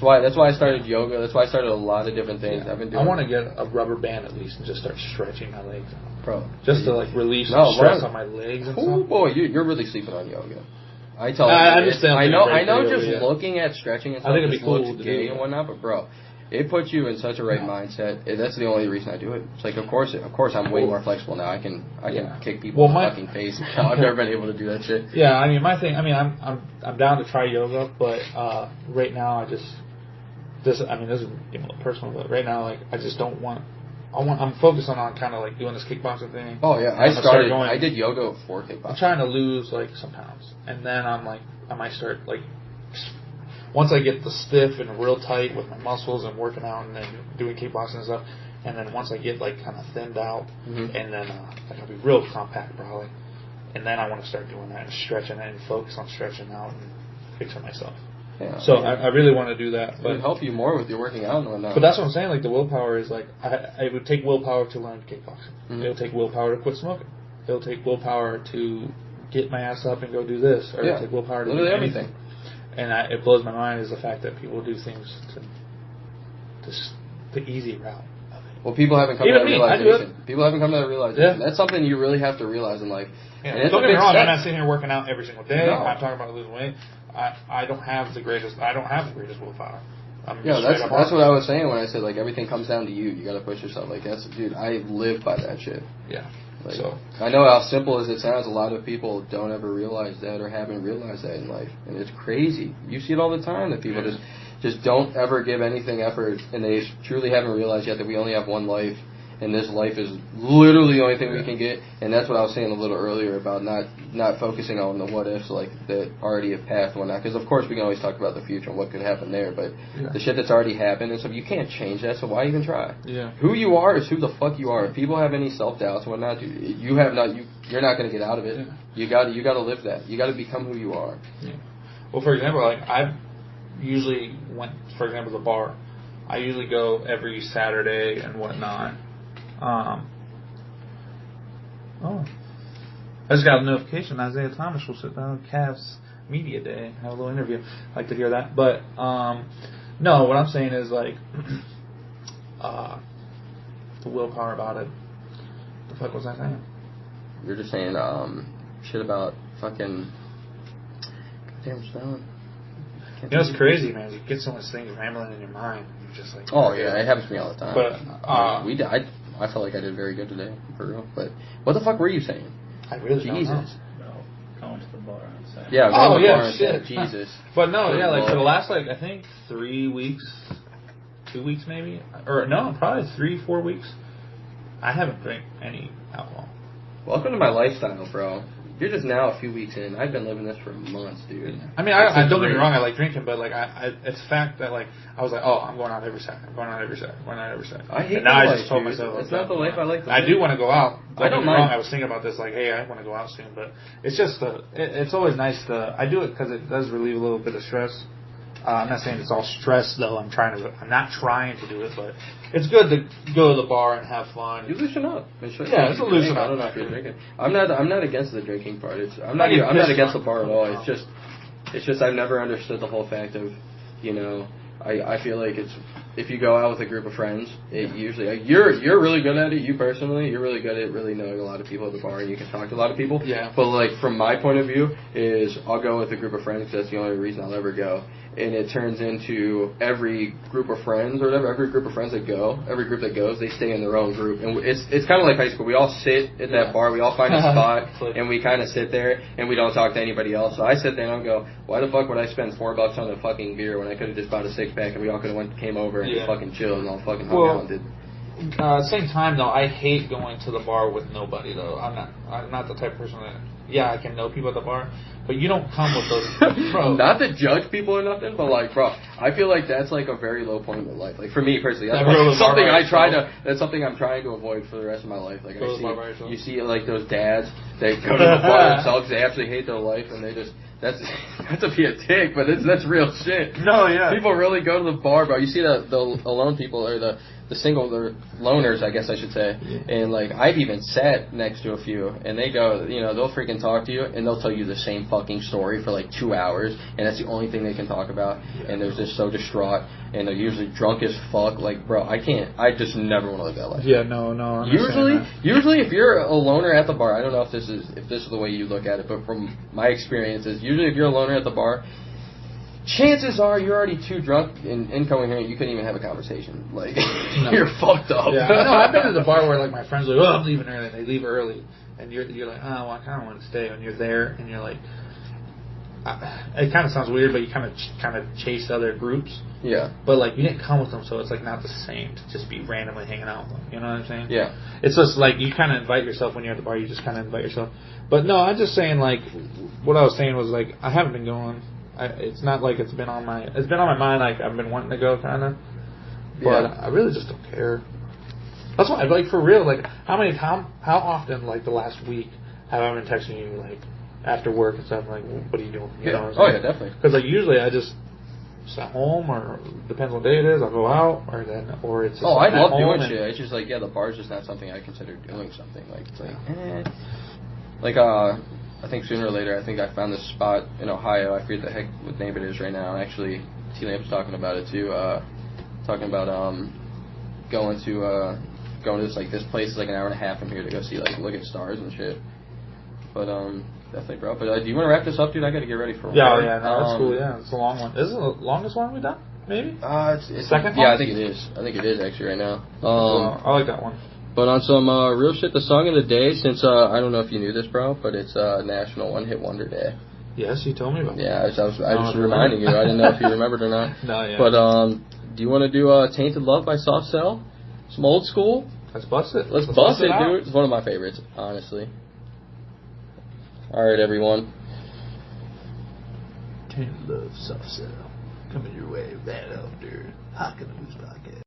That's why I started yoga. That's why I started a lot of different things. I've been doing. I want to get a rubber band at least and just start stretching my legs out. Bro. Just to like relieve some stress on my legs and stuff. Oh boy, you're really sleeping on yoga. I understand. I know. Just looking at stretching and stuff, I think it'd be cool looks gay and whatnot, but bro, it puts you in such a right mindset. That's the only reason I do it. It's like, of course, I'm way more flexible now. I can kick people in the fucking face. I've never been able to do that shit. Yeah, I mean, my thing. I mean, I'm down to try yoga, but right now this is personal, but right now, like, I just don't want. I'm focusing on kind of like doing this kickboxing thing. Oh yeah, I did yoga for kickboxing. I'm trying to lose like some pounds, and then I'm like, I might start like. Once I get the stiff and real tight with my muscles and working out and then doing kickboxing and stuff, and then once I get like kind of thinned out, and then like I'll be real compact probably, and then I want to start doing that and stretching and focus on stretching out and fixing myself. Yeah, so I really want to do that. But it would help you more with your working out and whatnot. But that's what I'm saying. Like the willpower is like it would take willpower to learn kickboxing. It would take willpower to quit smoking. It will take willpower to get my ass up and go do this, or it will take willpower to do anything. And it blows my mind is the fact that people do things to the easy route. Well, people haven't come to that realization. People haven't come to that realization. Yeah. That's something you really have to realize in life. Yeah. Don't get me wrong. I'm not sitting here working out every single day. I'm talking about losing weight. I don't have the greatest willpower. That's what I was saying when I said like everything comes down to you. You got to push yourself. Like dude, I live by that shit. Yeah. Like, so I know how simple as it sounds. A lot of people don't ever realize that or haven't realized that in life, and it's crazy. You see it all the time that people just don't ever give anything effort, and they truly haven't realized yet that we only have one life. and this life is literally the only thing we can get. And that's what I was saying a little earlier about not focusing on the what ifs like that already have passed and whatnot. Because of course we can always talk about the future and what could happen there, but the shit that's already happened and stuff, you can't change that. So why even try? Yeah. Who you are is who the fuck you are. If people have any self doubts and whatnot, you're not going to get out of it. Yeah. You got to live that. You got to become who you are. Yeah. Well, for example, like I've usually went, for example, the bar. I usually go every Saturday and whatnot. I just got a notification. Isaiah Thomas will sit down at Cavs Media Day, have a little interview. I'd like to hear that. But no, what I'm saying is like the willpower about it. What the fuck was I saying? You're just saying shit about fucking goddamn spelling. You know, it's crazy, man. You get so much things rambling in your mind. You're just like, oh yeah, it happens to me all the time. But I felt like I did very good today, for real. But what the fuck were you saying? I really don't know. No, going to the bar on Saturday. Yeah, going to the bar on shit. Saturday. Jesus. But no, yeah, like for the last I think 3 weeks, 2 weeks maybe, or no, probably 3-4 weeks. I haven't drank any alcohol. Welcome to my lifestyle, bro. You're just now a few weeks in. I've been living this for months, dude. I mean, I don't get me wrong. I like drinking, but like, it's a fact that like I was like, oh, I'm going out every Saturday. I'm going out every Saturday. Going out every Saturday. I hate and now that I just told myself it's not the life I like to live. I do want to go out. I don't mind. I was thinking about this, like, hey, I want to go out soon, but it's just it's always nice to. I do it because it does relieve a little bit of stress. I'm not saying it's all stress though. I'm not trying to do it, but it's good to go to the bar and have fun. You loosen up. It's a loosen up. I don't know if you're drinking. I'm not against the drinking part. I'm not against the bar at all. It's just I've never understood the whole fact of, I feel like it's if you go out with a group of friends, it usually you're really good at it. You personally, you're really good at really knowing a lot of people at the bar, and you can talk to a lot of people. Yeah. But like from my point of view, is I'll go with a group of friends because that's the only reason I'll ever go. And it turns into every group of friends or whatever, every group of friends that go, every group that goes, they stay in their own group. And it's kind of like high school. We all sit at that bar, we all find a spot, and we kind of sit there, and we don't talk to anybody else. So I sit there and I'll go, why the fuck would I spend $4 on a fucking beer when I could have just bought a 6-pack and we all could have came over and just fucking chilled and all fucking hung out and did. At the same time, though, I hate going to the bar with nobody, though. I'm not the type of person that, I can know people at the bar, but you don't come with those, bro. Not to judge people or nothing, but like, bro, I feel like that's like a very low point in life. Like for me personally, that's something I'm trying to avoid for the rest of my life. Like you see like those dads, they go to the bar themselves, they absolutely hate their life, and they just, that's not to be a dick, but that's real shit. No, yeah. People really go to the bar, bro. You see the alone people or the single, the loners, I guess I should say. Yeah. And like I've even sat next to a few, and they go, they'll freaking talk to you, and they'll tell you the same fucking story for like 2 hours, and that's the only thing they can talk about. Yeah. And they're just so distraught, and they're usually drunk as fuck. Like, bro, I just never want to live that life. Yeah, no. Usually, if you're a loner at the bar, I don't know if this is the way you look at it, but from my experiences, usually if you're a loner at the bar, chances are you're already too drunk and incoherent. You couldn't even have a conversation. Like you're fucked up. Yeah, no, I've been to the bar where like my friends are like, I'm leaving early. And they leave early, and you're like, oh, well, I kind of want to stay. And you're there, and you're like, it kind of sounds weird, but you kind of chase other groups. Yeah. But like you didn't come with them, so it's like not the same to just be randomly hanging out with them. You know what I'm saying? Yeah. It's just like you kind of invite yourself when you're at the bar. You just kind of invite yourself. But no, I'm just saying like what I was saying was like I haven't been going. It's not like it's been on my mind. Like I've been wanting to go, kind of, but I really just don't care. That's why, like for real, like how often, like the last week, have I been texting you like after work and stuff? Like, what are you doing? You know what I'm saying? Yeah, definitely. Because like usually I just at home, or depends what day it is. I'll go out, or it's. Just I love doing shit. It's just like the bar's just not something I consider doing something. Like it's like I think sooner or later, I think I found this spot in Ohio. I forget the heck what name it is right now. And actually, T-Lamp's talking about it too. Talking about going to this place is like an hour and a half from here to go see look at stars and shit. But definitely, bro. But do you want to wrap this up, dude? I got to get ready for work. Yeah, no, that's cool. Yeah, it's a long one. Is it the longest one we've done? Maybe. It's second. Yeah, I think it is. I think it is actually right now. I like that one. But on some real shit, the song of the day, since I don't know if you knew this, bro, but it's National One Hit Wonder Day. Yes, you told me about that. Yeah, I was reminding you. I didn't know if you remembered or not. No, yeah. But do you want to do Tainted Love by Soft Cell? Some old school? Let's bust it. Let's bust it, out. dude. It's one of my favorites, honestly. All right, everyone. Tainted Love Soft Cell coming your way right after Hawk and the Moose podcast.